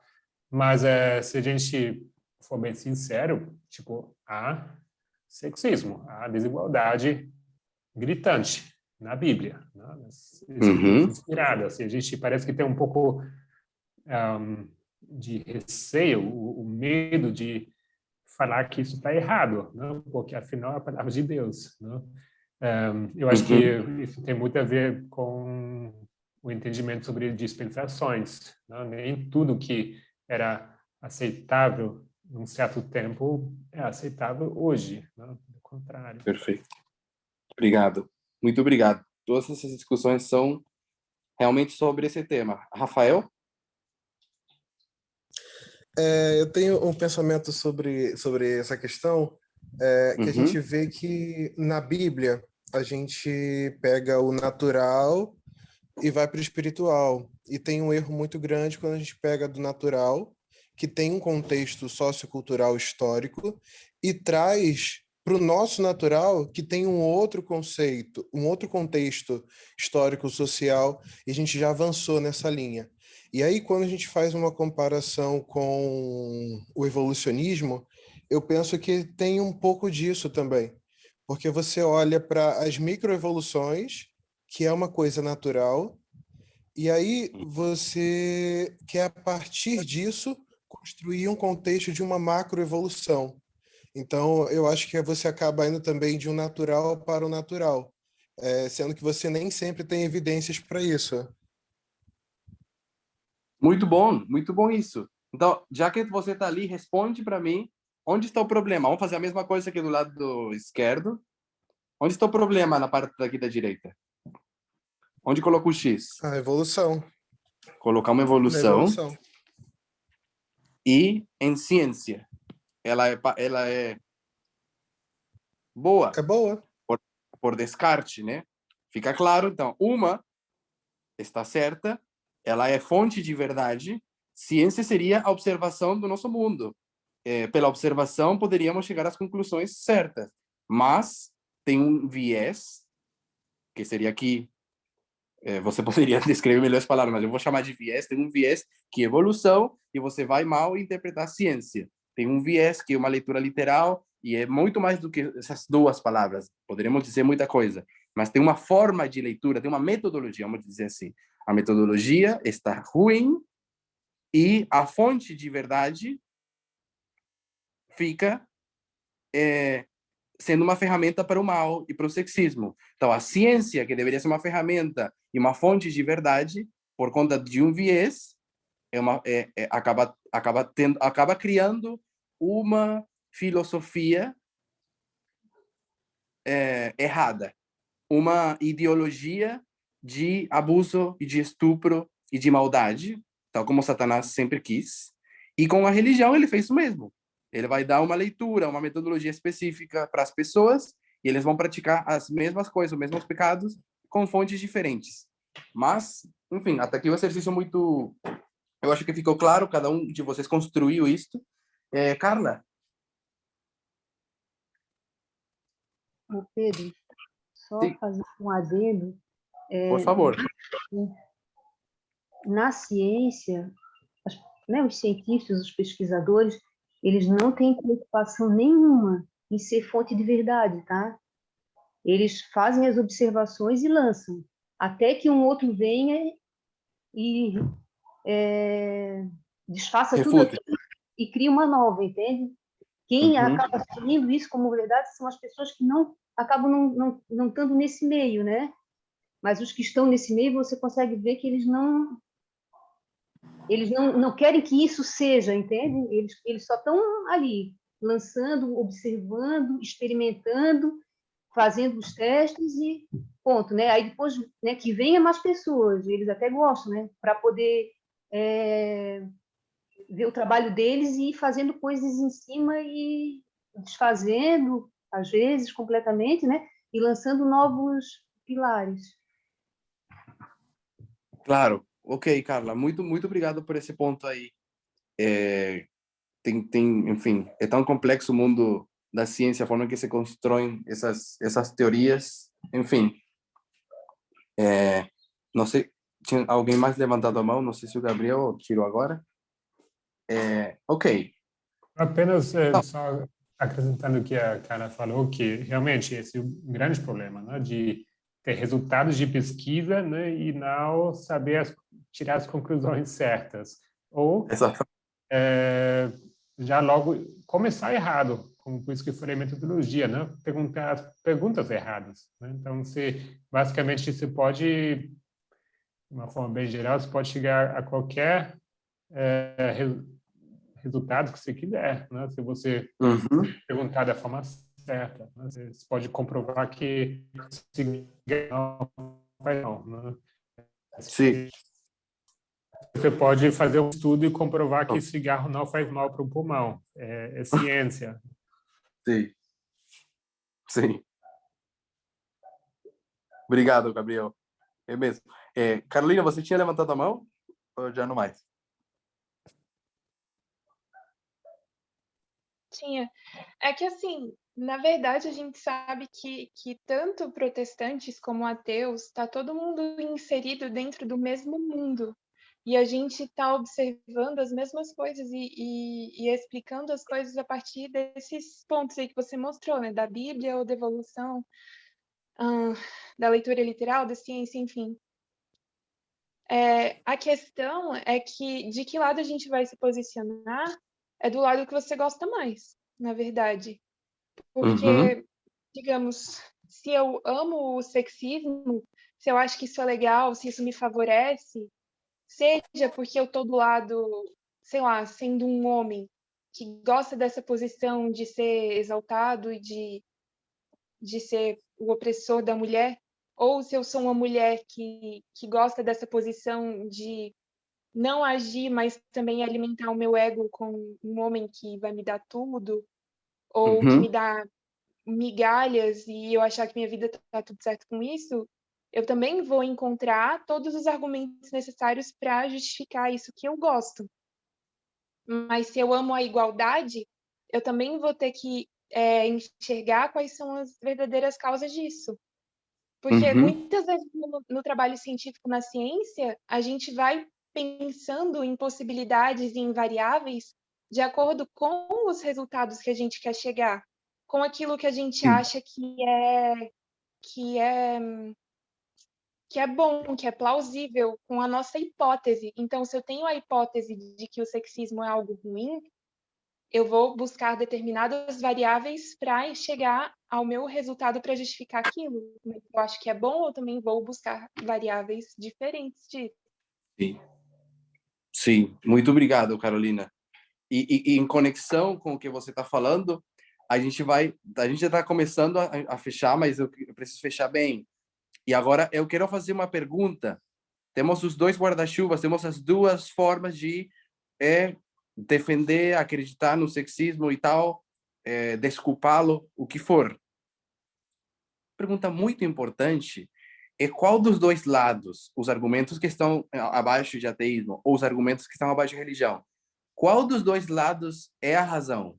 Mas se a gente for bem sincero, tipo, há sexismo, há desigualdade gritante na Bíblia, né? Nas escrituras inspiradas. E a gente parece que tem um pouco de receio, o medo de falar que isso está errado, né? Porque afinal é a palavra de Deus, né? Eu acho que isso tem muito a ver com o entendimento sobre dispensações, né? Nem tudo que era aceitável num certo tempo é aceitável hoje, né? Pelo contrário. Perfeito. Obrigado. Muito obrigado. Todas essas discussões são realmente sobre esse tema. Rafael? Eu tenho um pensamento sobre essa questão, que a gente vê que na Bíblia a gente pega o natural e vai para o espiritual. E tem um erro muito grande quando a gente pega do natural, que tem um contexto sociocultural histórico, e traz para o nosso natural, que tem um outro conceito, um outro contexto histórico-social, e a gente já avançou nessa linha. E aí, quando a gente faz uma comparação com o evolucionismo, eu penso que tem um pouco disso também, porque você olha para as microevoluções, que é uma coisa natural, e aí você quer, a partir disso, construir um contexto de uma macroevolução. Então, eu acho que você acaba indo também de um natural para o natural, sendo que você nem sempre tem evidências para isso. Muito bom isso. Então, já que você está ali, responde para mim, onde está o problema? Vamos fazer a mesma coisa aqui do lado esquerdo. Onde está o problema na parte daqui da direita? Onde coloca o X? A evolução. Colocar uma evolução. E em ciência, ela é boa. É boa. Por descarte, né? Fica claro, então, uma está certa, ela é fonte de verdade, ciência seria a observação do nosso mundo. Pela observação, poderíamos chegar às conclusões certas, mas tem um viés, que seria aqui, você poderia descrever melhor as palavras, mas eu vou chamar de viés. Tem um viés que é evolução, e você vai mal interpretar a ciência. Tem um viés que é uma leitura literal, e é muito mais do que essas duas palavras. Poderíamos dizer muita coisa, mas tem uma forma de leitura, tem uma metodologia, vamos dizer assim. A metodologia está ruim, e a fonte de verdade fica sendo uma ferramenta para o mal e para o sexismo. Então, a ciência, que deveria ser uma ferramenta e uma fonte de verdade, por conta de um viés, acaba criando uma filosofia errada, uma ideologia de abuso e de estupro e de maldade, tal como Satanás sempre quis. E com a religião ele fez o mesmo. Ele vai dar uma leitura, uma metodologia específica para as pessoas, e eles vão praticar as mesmas coisas, os mesmos pecados, com fontes diferentes. Mas, enfim, até aqui o exercício muito... Eu acho que ficou claro, cada um de vocês construiu isto. Carla? Pedro, só Sim. fazer um adendo. Por favor. Na ciência, os cientistas, os pesquisadores, eles não têm preocupação nenhuma em ser fonte de verdade, tá? Eles fazem as observações e lançam, até que um outro venha e desfaça tudo aquilo e cria uma nova, entende? Quem acaba assumindo isso como verdade são as pessoas que acabam não estando nesse meio, né? Mas os que estão nesse meio, você consegue ver que eles não querem que isso seja, entende? Eles só estão ali, lançando, observando, experimentando, fazendo os testes e ponto, né? Aí depois, né, que venha mais pessoas, eles até gostam, né? Para poder ver o trabalho deles e ir fazendo coisas em cima e desfazendo, às vezes, completamente, né? E lançando novos pilares. Claro. Ok, Carla, muito obrigado por esse ponto aí. Enfim, é tão complexo o mundo da ciência, a forma que se constroem essas teorias. Enfim, não sei, tinha alguém mais levantado a mão? Não sei se o Gabriel tirou agora. Ok. Apenas só acrescentando o que a Carla falou, que realmente esse é um grande problema, né, de ter resultados de pesquisa, né, e não saber tirar as conclusões certas. Ou já logo começar errado, como por isso que eu falei metodologia, né? Perguntar as perguntas erradas. Né? Então, basicamente, você pode, de uma forma bem geral, você pode chegar a qualquer resultado que você quiser, né? Se você perguntar da forma certa, né? Você pode comprovar que cigarro não faz mal, né? Sim. Você pode fazer um estudo e comprovar que cigarro não faz mal para o pulmão. É ciência. Sim. Sim. Obrigado, Gabriel. É mesmo. Carolina, você tinha levantado a mão? Ou já não mais? Tinha. É que, assim, na verdade, a gente sabe que tanto protestantes como ateus, está todo mundo inserido dentro do mesmo mundo. E a gente está observando as mesmas coisas e explicando as coisas a partir desses pontos aí que você mostrou, né? Da Bíblia ou da evolução, da leitura literal, da ciência, enfim. A questão é que de que lado a gente vai se posicionar é do lado que você gosta mais, na verdade. Porque, digamos, se eu amo o sexismo, se eu acho que isso é legal, se isso me favorece, seja porque eu estou do lado, sei lá, sendo um homem que gosta dessa posição de ser exaltado e de ser o opressor da mulher, ou se eu sou uma mulher que gosta dessa posição de não agir, mas também alimentar o meu ego com um homem que vai me dar tudo, ou que me dá migalhas e eu achar que minha vida está tudo certo com isso, eu também vou encontrar todos os argumentos necessários para justificar isso que eu gosto. mas se eu amo a igualdade, eu também vou ter que enxergar quais são as verdadeiras causas disso. Porque muitas vezes no trabalho científico, na ciência, a gente vai pensando em possibilidades e em variáveis de acordo com os resultados que a gente quer chegar, com aquilo que a gente acha que é bom, que é plausível, com a nossa hipótese. Então, se eu tenho a hipótese de que o sexismo é algo ruim, eu vou buscar determinadas variáveis para chegar ao meu resultado para justificar aquilo. Eu acho que é bom, eu também vou buscar variáveis diferentes disso. Sim. Sim, muito obrigado, Carolina. E em conexão com o que você está falando, a gente já está começando a fechar, mas eu preciso fechar bem. E agora eu quero fazer uma pergunta. Temos os dois guarda-chuvas, temos as duas formas de defender, acreditar no sexismo e tal, desculpá-lo, o que for. Pergunta muito importante é qual dos dois lados, os argumentos que estão abaixo de ateísmo ou os argumentos que estão abaixo de religião, qual dos dois lados é a razão?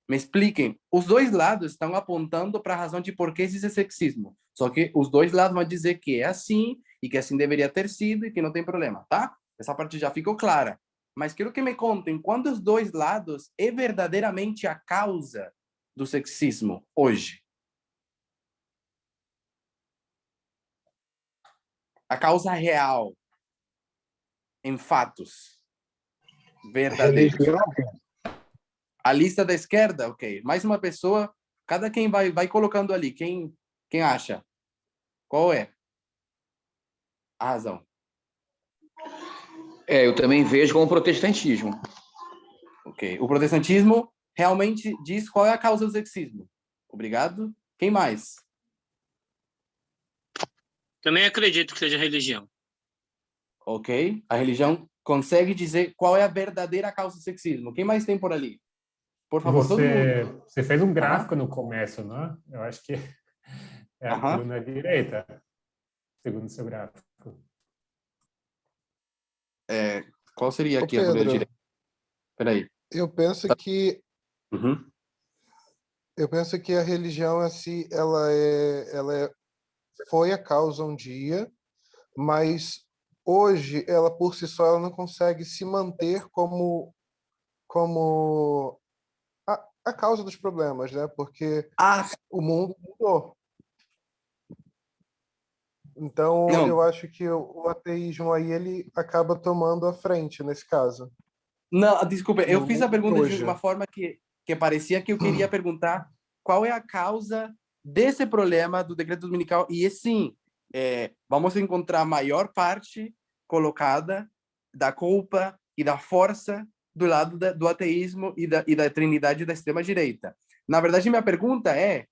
Me expliquem. Os dois lados estão apontando para a razão de por que existe sexismo. Só que os dois lados vão dizer que é assim e que assim deveria ter sido e que não tem problema, tá? Essa parte já ficou clara. Mas quero que me contem quando os dois lados é verdadeiramente a causa do sexismo hoje. A causa real, em fatos verdadeiros. A lista da esquerda, ok. Mais uma pessoa, cada quem vai colocando ali. Quem acha? Qual é a razão? Eu também vejo como protestantismo. Ok. O protestantismo realmente diz qual é a causa do sexismo. Obrigado. Quem mais? Também acredito que seja religião. Ok. A religião consegue dizer qual é a verdadeira causa do sexismo. Quem mais tem por ali? Por favor, todo mundo. Você fez um gráfico no começo, não é? Eu acho que é a coluna direita, segundo o seu gráfico. Qual seria aqui a coluna direita? Peraí. Eu penso que a religião assim, foi a causa um dia, mas hoje ela por si só ela não consegue se manter como a causa dos problemas, né? Porque o mundo mudou. Então, eu acho que o ateísmo aí ele acaba tomando a frente nesse caso. Não, desculpa, eu fiz a pergunta de uma forma que parecia que eu queria perguntar qual é a causa desse problema do decreto dominical. E sim, vamos encontrar a maior parte colocada da culpa e da força do lado do ateísmo e da trindade da extrema-direita. Na verdade, minha pergunta é,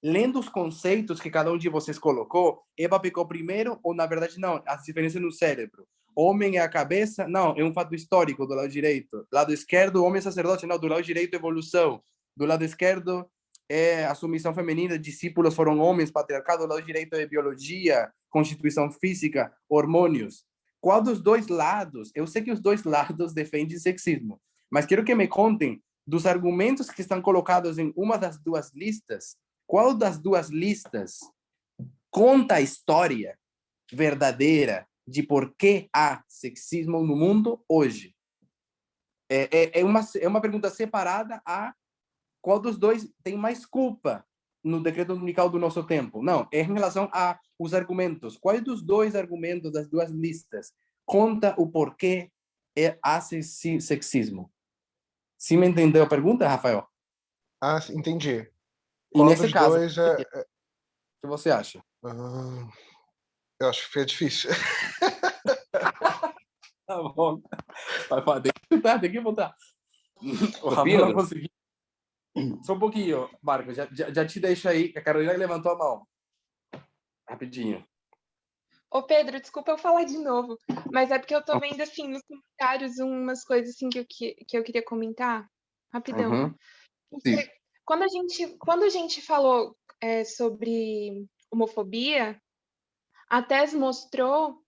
lendo os conceitos que cada um de vocês colocou, Eva pecou primeiro ou, na verdade, não, as diferenças no cérebro. Homem é a cabeça? Não, é um fato histórico do lado direito. Lado esquerdo, homem é sacerdote? Não, do lado direito, evolução. Do lado esquerdo, é a submissão feminina, discípulos foram homens, patriarcado. Do lado direito é biologia, constituição física, hormônios. Qual dos dois lados? Eu sei que os dois lados defendem sexismo, mas quero que me contem dos argumentos que estão colocados em uma das duas listas, qual das duas listas conta a história verdadeira de por que há sexismo no mundo hoje? É uma pergunta separada a qual dos dois tem mais culpa no decreto dominical do nosso tempo. Não, é em relação a os argumentos. Quais dos dois argumentos das duas listas conta o porquê há sexismo? Se me entendeu a pergunta, Rafael? Entendi. E nesse caso, o que você acha? Eu acho que foi difícil. Tá bom. Tem que voltar. O Rafael não conseguiu. Só um pouquinho, Marcos. Já te deixo aí, que a Carolina levantou a mão. Rapidinho. Ô, Pedro, desculpa eu falar de novo, mas é porque eu tô vendo, assim, nos comentários umas coisas, assim, que eu queria comentar. Rapidão. Quando a gente falou sobre homofobia, a Tess mostrou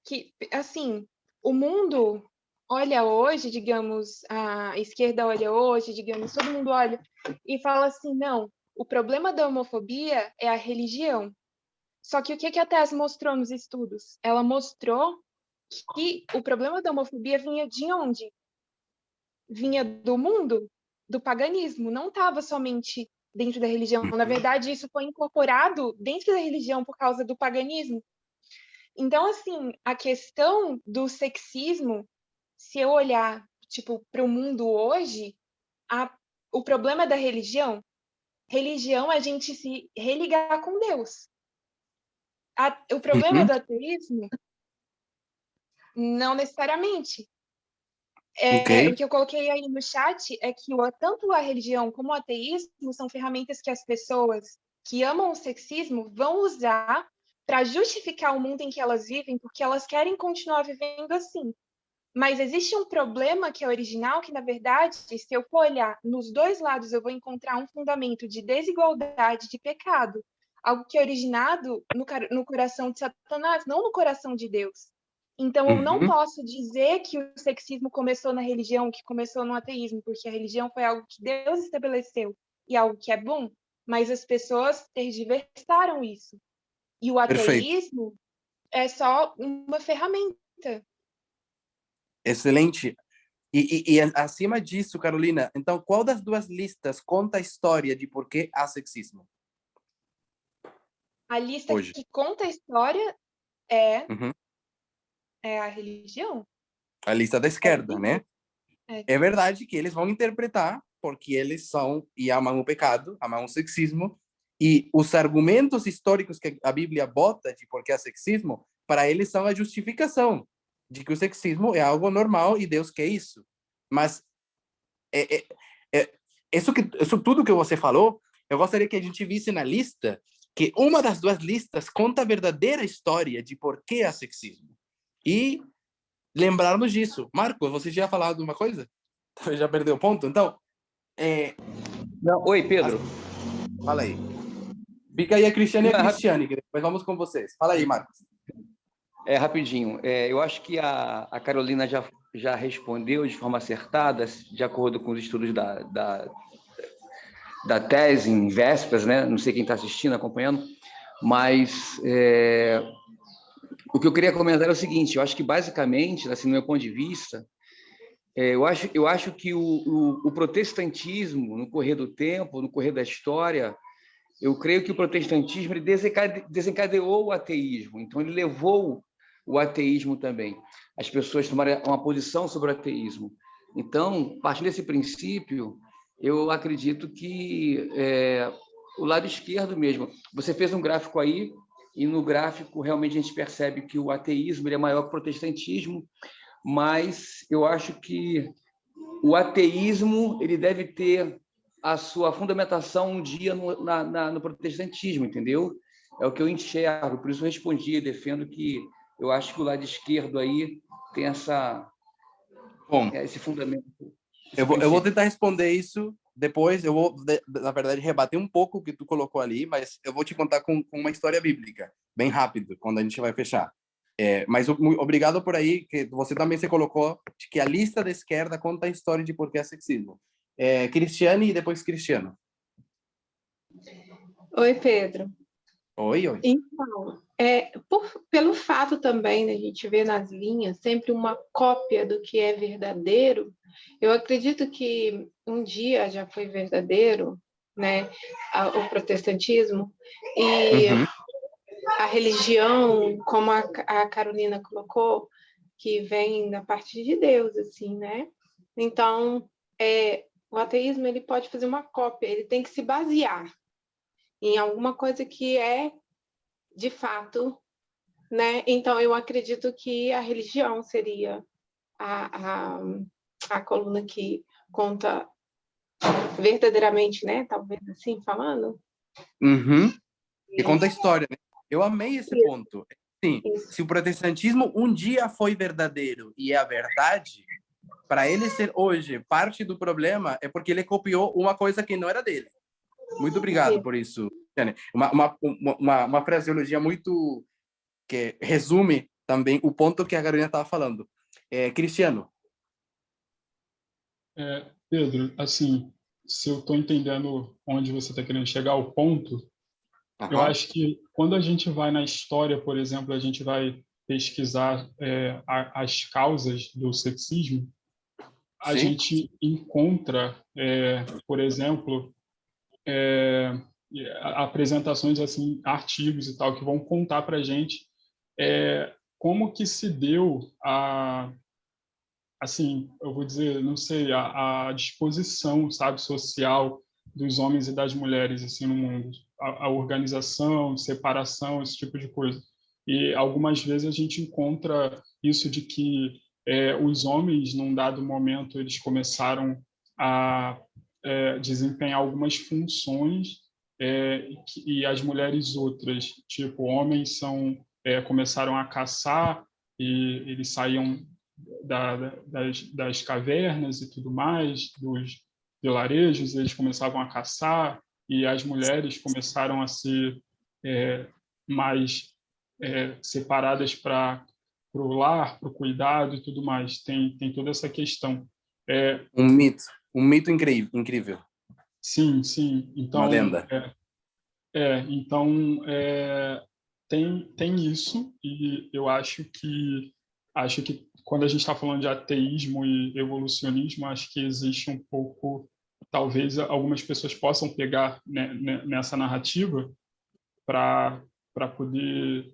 que, assim, o mundo olha hoje, digamos, a esquerda olha hoje, digamos, todo mundo olha e fala assim, não, o problema da homofobia é a religião. Só que o que a Tess mostrou nos estudos? Ela mostrou que o problema da homofobia vinha de onde? Vinha do mundo, do paganismo, não estava somente dentro da religião. Na verdade, isso foi incorporado dentro da religião por causa do paganismo. Então, assim, a questão do sexismo, se eu olhar, tipo, para o mundo hoje, o problema da religião é a gente se religar com Deus. O problema do ateísmo, não necessariamente. O que eu coloquei aí no chat é que tanto a religião como o ateísmo são ferramentas que as pessoas que amam o sexismo vão usar para justificar o mundo em que elas vivem, porque elas querem continuar vivendo assim. Mas existe um problema que é original, que, na verdade, se eu for olhar nos dois lados, eu vou encontrar um fundamento de desigualdade, de pecado. Algo que é originado no coração de Satanás, não no coração de Deus. Então, eu não posso dizer que o sexismo começou na religião, que começou no ateísmo, porque a religião foi algo que Deus estabeleceu e algo que é bom, mas as pessoas tergiversaram isso. E o ateísmo é só uma ferramenta. Excelente. E acima disso, Carolina, então qual das duas listas conta a história de por que há sexismo? A lista hoje que conta a história é a religião. A lista da esquerda, né? É verdade que eles vão interpretar porque eles são e amam o pecado, amam o sexismo, e os argumentos históricos que a Bíblia bota de por que há sexismo, para eles são a justificação de que o sexismo é algo normal e Deus quer isso. Mas isso tudo que você falou, eu gostaria que a gente visse na lista que uma das duas listas conta a verdadeira história de por que há sexismo. E lembrarmos disso. Marco, você já falado uma coisa? Já perdeu o ponto? Então, Não, oi, Pedro. Fala aí. Fica aí a Cristiane e a Cristiane, que depois vamos com vocês. Fala aí, Marcos. Rapidinho. Eu acho que a Carolina já respondeu de forma acertada, de acordo com os estudos da tese em vésperas, né? Não sei quem está assistindo, acompanhando, mas o que eu queria comentar é o seguinte: eu acho que, basicamente, assim, do meu ponto de vista, eu acho que o protestantismo, no correr do tempo, no correr da história, eu creio que o protestantismo ele desencadeou o ateísmo, então ele levou o ateísmo também. As pessoas tomaram uma posição sobre o ateísmo. Então, partindo desse princípio, eu acredito que o lado esquerdo mesmo. Você fez um gráfico aí, e no gráfico realmente a gente percebe que o ateísmo ele é maior que o protestantismo, mas eu acho que o ateísmo ele deve ter a sua fundamentação um dia no protestantismo, entendeu? É o que eu enxergo, por isso eu respondi e defendo que eu acho que o lado esquerdo aí tem esse fundamento. Eu vou tentar responder isso depois. Eu vou, na verdade, rebater um pouco o que tu colocou ali, mas eu vou te contar com uma história bíblica, bem rápido, quando a gente vai fechar. Mas obrigado por aí, que você também se colocou, de que a lista da esquerda conta a história de por que é sexismo. Cristiane e depois Cristiano. Oi, Pedro. Oi. Então, pelo fato também da gente ver nas linhas sempre uma cópia do que é verdadeiro, eu acredito que um dia já foi verdadeiro, né, o protestantismo, e a religião, como a Carolina colocou, que vem da parte de Deus, assim, né? Então, o ateísmo ele pode fazer uma cópia, ele tem que se basear em alguma coisa que é de fato, né? Então eu acredito que a religião seria a coluna que conta verdadeiramente, né? Talvez assim falando. E conta a história, né? Eu amei esse ponto. Sim, se o protestantismo um dia foi verdadeiro e é a verdade, para ele ser hoje parte do problema é porque ele copiou uma coisa que não era dele. Muito obrigado por isso, Tiane. Uma fraseologia muito que resume também o ponto que a Carolina estava falando. Cristiano. Pedro, assim, se eu estou entendendo onde você está querendo chegar ao ponto, eu acho que quando a gente vai na história, por exemplo, a gente vai pesquisar as causas do sexismo, a gente encontra, por exemplo, apresentações, assim, artigos e tal, que vão contar para a gente como que se deu assim, eu vou dizer, não sei, a disposição, sabe, social dos homens e das mulheres, assim, no mundo. A organização, separação, esse tipo de coisa. E algumas vezes a gente encontra isso de que os homens, num dado momento, eles começaram a desempenhar algumas funções e as mulheres outras. Tipo, homens começaram a caçar e eles saíam das cavernas e tudo mais, dos vilarejos, eles começavam a caçar e as mulheres começaram a ser mais separadas para o lar, para o cuidado e tudo mais. Tem toda essa questão. Um mito incrível. Sim, sim. Então, uma lenda. Então, tem isso, e eu acho que quando a gente está falando de ateísmo e evolucionismo, acho que existe um pouco, talvez algumas pessoas possam pegar, né, nessa narrativa para poder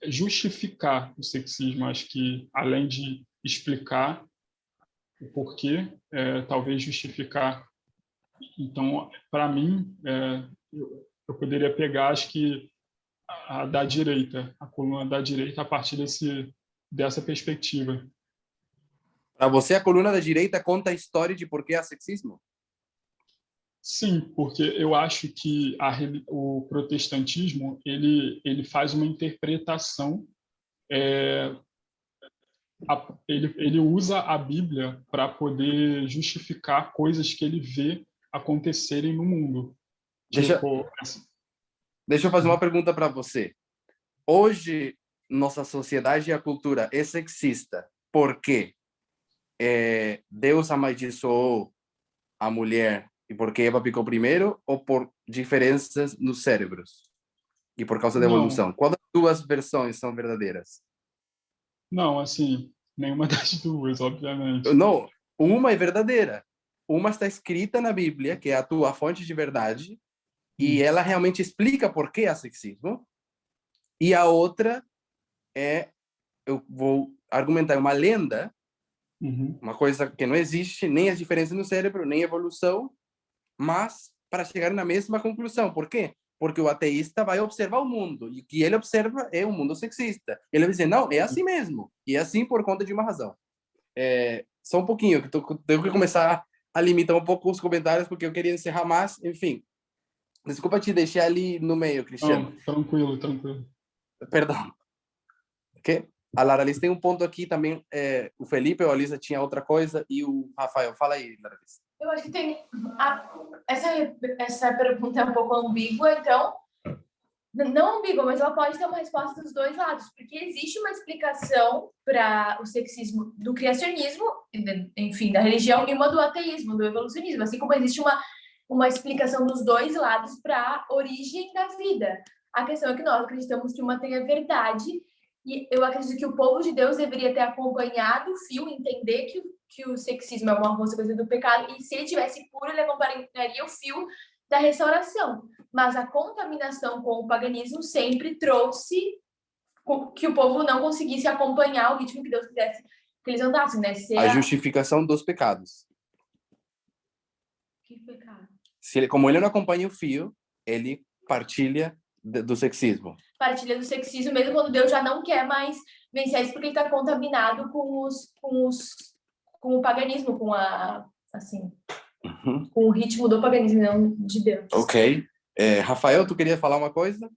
justificar o sexismo. Acho que, além de explicar o porquê, talvez justificar. Então, para mim, eu poderia pegar, acho que, a da direita, a coluna da direita, a partir dessa perspectiva. Para você, a coluna da direita conta a história de por que há sexismo? Sim, porque eu acho que o protestantismo ele faz uma interpretação, ele usa a Bíblia para poder justificar coisas que ele vê acontecerem no mundo. Deixa eu fazer uma pergunta para você. Hoje, nossa sociedade e a cultura é sexista porque Deus amaldiçoou a mulher e porque Eva picou primeiro, ou por diferenças nos cérebros e por causa da evolução? Qual das duas versões são verdadeiras? Não, assim, nenhuma das duas, obviamente. Não, uma é verdadeira. Uma está escrita na Bíblia, que é a tua fonte de verdade, e ela realmente explica por que há sexismo. E a outra eu vou argumentar, uma lenda, uma coisa que não existe, nem as diferenças no cérebro, nem evolução, mas para chegar na mesma conclusão. Por quê? Porque o ateísta vai observar o mundo, e o que ele observa é um mundo sexista. Ele vai dizer, não, é assim mesmo, e é assim por conta de uma razão. Só um pouquinho, que tenho que começar a limitar um pouco os comentários, porque eu queria encerrar mais, enfim. Desculpa te deixar ali no meio, Cristiano. Não, tranquilo. Perdão. Ok? A Laralice tem um ponto aqui também. O Felipe ou a Lisa tinha outra coisa, e o Rafael. Fala aí, Laralice. Eu acho que tem... Essa pergunta é um pouco ambígua, então... Não ambígua, mas ela pode ter uma resposta dos dois lados, porque existe uma explicação para o sexismo do criacionismo, enfim, da religião, e uma do ateísmo, do evolucionismo, assim como existe uma explicação dos dois lados para a origem da vida. A questão é que nós acreditamos que uma tem a verdade, e eu acredito que o povo de Deus deveria ter acompanhado o fio, entender que o sexismo é uma consequência do pecado, e se ele tivesse puro, ele acompanharia o fio da restauração. Mas a contaminação com o paganismo sempre trouxe que o povo não conseguisse acompanhar o ritmo que Deus quisesse que eles andassem, né? A justificação dos pecados. Que pecado? Como ele não acompanha o fio, ele partilha do sexismo. Partilha do sexismo, mesmo quando Deus já não quer mais vencer isso, porque ele está contaminado com o paganismo, com o ritmo do paganismo, não de Deus. Ok. Rafael, tu queria falar uma coisa?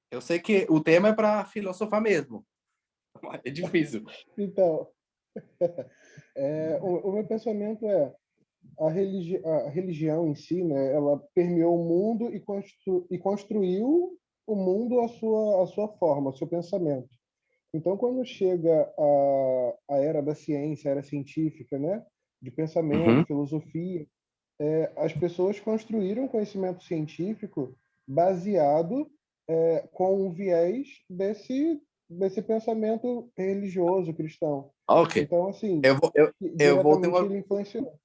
Eu sei que o tema é para filosofar mesmo. É difícil. Então, o meu pensamento a religião em si, né, ela permeou o mundo e construiu o mundo à sua forma, ao seu pensamento. Então, quando chega a era da ciência, a era científica, né, de pensamento, filosofia, as pessoas construíram conhecimento científico baseado com o viés desse pensamento religioso cristão. Ok. Então, assim, eu vou ter ele influenciou.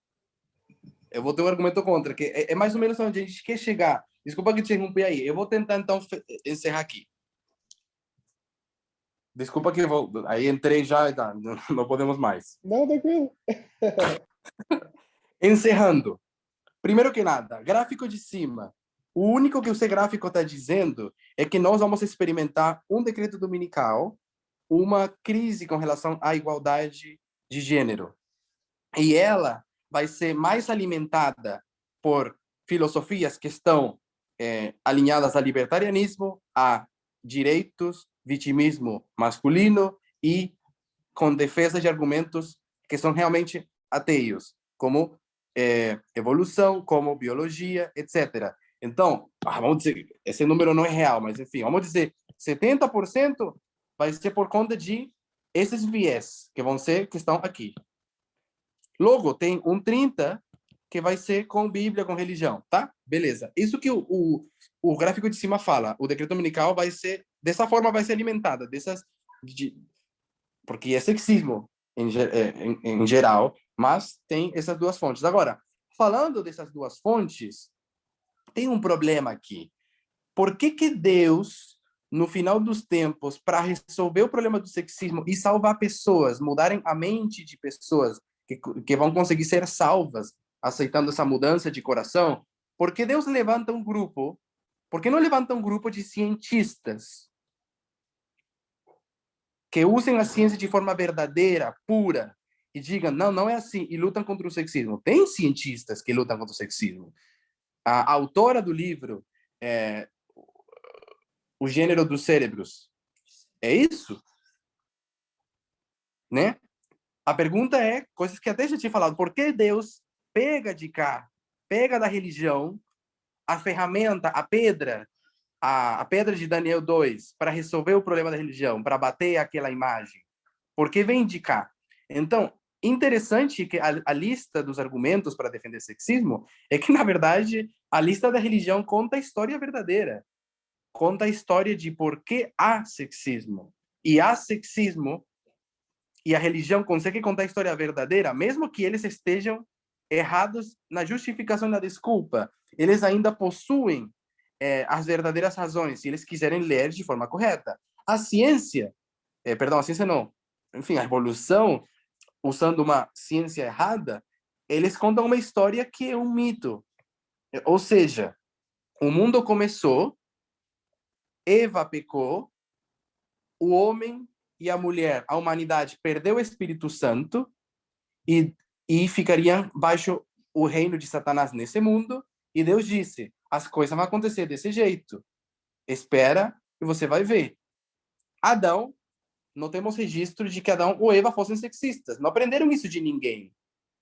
Eu vou ter um argumento contra, que é mais ou menos onde a gente quer chegar. Desculpa que te interrompi aí. Eu vou tentar, então, encerrar aqui. Desculpa que eu vou... Aí entrei já e tá, não podemos mais. Não, tranquilo. Encerrando. Primeiro que nada, gráfico de cima. O único que o seu gráfico está dizendo é que nós vamos experimentar um decreto dominical, uma crise com relação à igualdade de gênero. E ela vai ser mais alimentada por filosofias que estão alinhadas ao libertarianismo, a direitos, vitimismo masculino e com defesa de argumentos que são realmente ateios, como evolução, como biologia, etc. Então, vamos dizer, esse número não é real, mas enfim, vamos dizer, 70% vai ser por conta de esses viés que estão aqui. Logo, tem um 30% que vai ser com Bíblia, com religião, tá? Beleza. Isso que o gráfico de cima fala. O decreto dominical vai ser, dessa forma, vai ser alimentada, porque é sexismo em geral, mas tem essas duas fontes. Agora, falando dessas duas fontes, tem um problema aqui. Por que Deus, no final dos tempos, para resolver o problema do sexismo e salvar pessoas, mudarem a mente de pessoas que vão conseguir ser salvas, aceitando essa mudança de coração, por que Deus levanta um grupo? Por que não levanta um grupo de cientistas que usem a ciência de forma verdadeira, pura, e digam, não é assim, e lutam contra o sexismo? Tem cientistas que lutam contra o sexismo. A autora do livro, O Gênero dos Cérebros, é isso? Né? A pergunta é, coisas que até já tinha falado, por que Deus pega de cá, pega da religião, a ferramenta, a pedra de Daniel 2, para resolver o problema da religião, para bater aquela imagem? Por que vem de cá? Então, interessante que a lista dos argumentos para defender sexismo é que, na verdade, a lista da religião conta a história verdadeira. Conta a história de por que há sexismo. E há sexismo, e a religião consegue contar a história verdadeira, mesmo que eles estejam errados na justificação da desculpa. Eles ainda possuem as verdadeiras razões, se eles quiserem ler de forma correta. A ciência não. Enfim, a evolução, usando uma ciência errada, eles contam uma história que é um mito. Ou seja, o mundo começou, Eva pecou, o homem e a mulher, a humanidade perdeu o Espírito Santo e ficariam baixo o reino de Satanás nesse mundo, e Deus disse, as coisas vão acontecer desse jeito. Espera e você vai ver. Adão, não temos registro de que Adão ou Eva fossem sexistas. Não aprenderam isso de ninguém.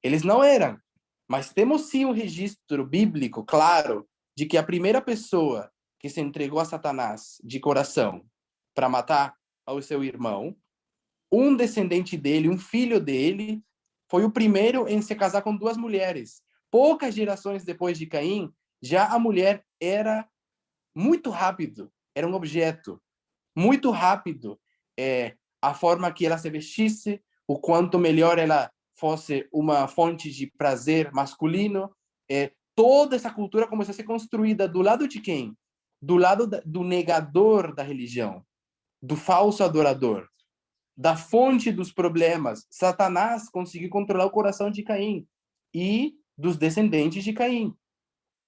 Eles não eram. Mas temos sim um registro bíblico, claro, de que a primeira pessoa que se entregou a Satanás de coração para matar ao seu irmão, um descendente dele, um filho dele, foi o primeiro em se casar com duas mulheres. Poucas gerações depois de Caim, já a mulher era muito rápido, era um objeto. Muito rápido. A forma que ela se vestisse, o quanto melhor ela fosse uma fonte de prazer masculino. Toda essa cultura começou a ser construída do lado de quem? Do lado do negador da religião, do falso adorador, da fonte dos problemas. Satanás conseguiu controlar o coração de Caim e dos descendentes de Caim.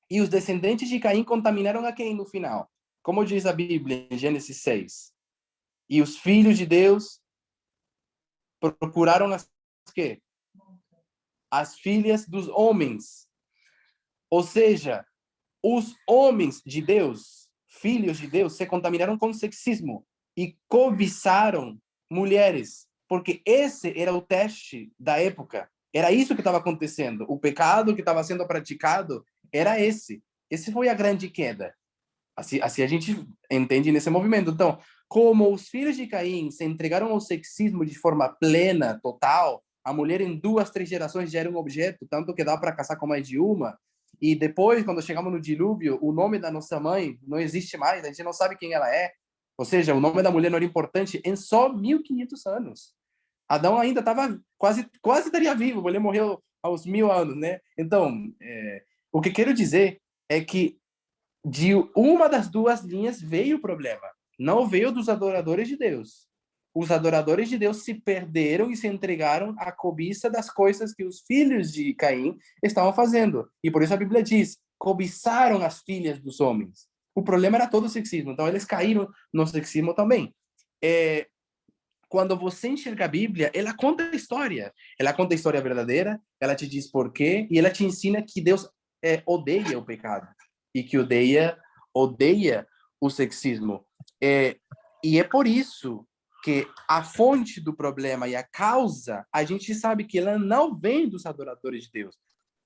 E os descendentes de Caim contaminaram a quem no final? Como diz a Bíblia em Gênesis 6. E os filhos de Deus procuraram quê? As filhas dos homens. Ou seja, os homens de Deus, filhos de Deus, se contaminaram com sexismo e cobiçaram mulheres, porque esse era o teste da época. Era isso que estava acontecendo. O pecado que estava sendo praticado era esse. Esse foi a grande queda. Assim a gente entende nesse movimento. Então, como os filhos de Caim se entregaram ao sexismo de forma plena, total, A mulher em 2, 3 gerações já era um objeto, tanto que dá para casar com mais de uma. E depois, quando chegamos no dilúvio, o nome da nossa mãe não existe mais, a gente não sabe quem ela é. Ou seja, o nome da mulher não era importante em só 1500 anos. Adão ainda estava quase estaria vivo, a mulher morreu aos 1000 anos, né? Então, o que quero dizer é que de uma das duas linhas veio o problema. Não veio dos adoradores de Deus. Os adoradores de Deus se perderam e se entregaram à cobiça das coisas que os filhos de Caim estavam fazendo. E por isso a Bíblia diz, cobiçaram as filhas dos homens. O problema era todo o sexismo. Então eles caíram no sexismo também. Quando você enxerga a Bíblia, ela conta a história. Ela conta a história verdadeira, ela te diz por quê, e ela te ensina que Deus odeia o pecado. E que odeia o sexismo. E é por isso que a fonte do problema e a causa, a gente sabe que ela não vem dos adoradores de Deus.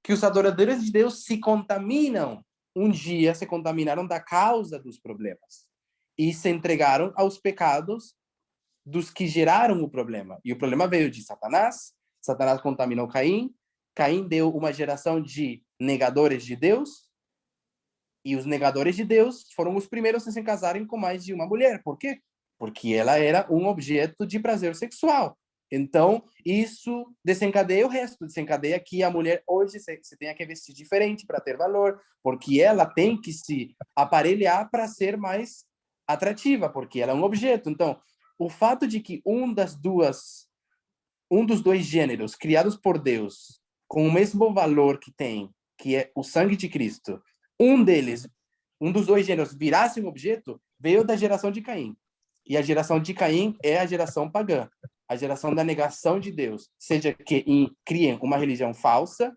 Que os adoradores de Deus se contaminaram, um dia se contaminaram da causa dos problemas. E se entregaram aos pecados dos que geraram o problema. E o problema veio de Satanás. Satanás contaminou Caim. Caim deu uma geração de negadores de Deus. E os negadores de Deus foram os primeiros a se casarem com mais de uma mulher. Por quê? Porque ela era um objeto de prazer sexual. Então, isso desencadeia o resto. Desencadeia que a mulher hoje se tenha que vestir diferente para ter valor, porque ela tem que se aparelhar para ser mais atrativa, porque ela é um objeto. Então, o fato de que um dos dois gêneros criados por Deus, com o mesmo valor que tem, que é o sangue de Cristo, um dos dois gêneros virasse um objeto, veio da geração de Caim. E a geração de Caim é a geração pagã, a geração da negação de Deus, seja que criem uma religião falsa,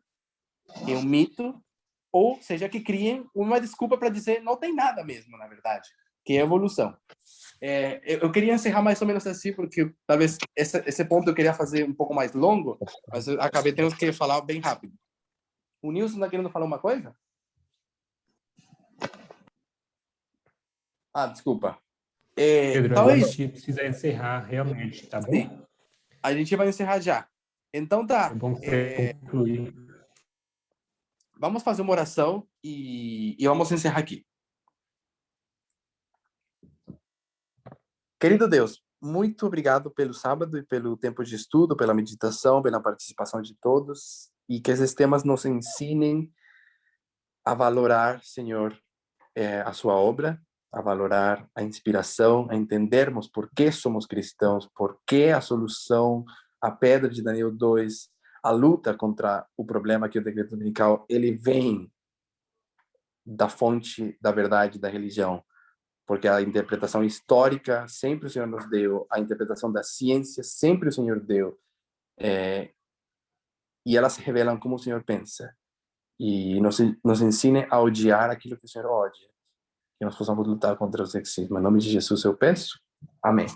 um mito, ou seja que criem uma desculpa para dizer não tem nada mesmo, na verdade, que é evolução. Eu queria encerrar mais ou menos assim, porque talvez esse ponto eu queria fazer um pouco mais longo, mas eu acabei tendo que falar bem rápido. O Nilson está querendo falar uma coisa? Desculpa. Pedro, Então agora é a isso. gente precisa encerrar realmente, tá bom? Sim. A gente vai encerrar já. Então tá. É bom concluir. Vamos fazer uma oração e vamos encerrar aqui. Querido Deus, muito obrigado pelo sábado e pelo tempo de estudo, pela meditação, pela participação de todos, e que esses temas nos ensinem a valorar, Senhor, a sua obra, a valorar a inspiração, a entendermos por que somos cristãos, por que a solução, a pedra de Daniel 2, a luta contra o problema que é o decreto dominical, ele vem da fonte da verdade da religião, porque a interpretação histórica sempre o Senhor nos deu, a interpretação da ciência sempre o Senhor deu, e elas se revelam como o Senhor pensa, e nos ensine a odiar aquilo que o Senhor odia, que nós possamos lutar contra o sexismo. Em nome de Jesus eu peço. Amém.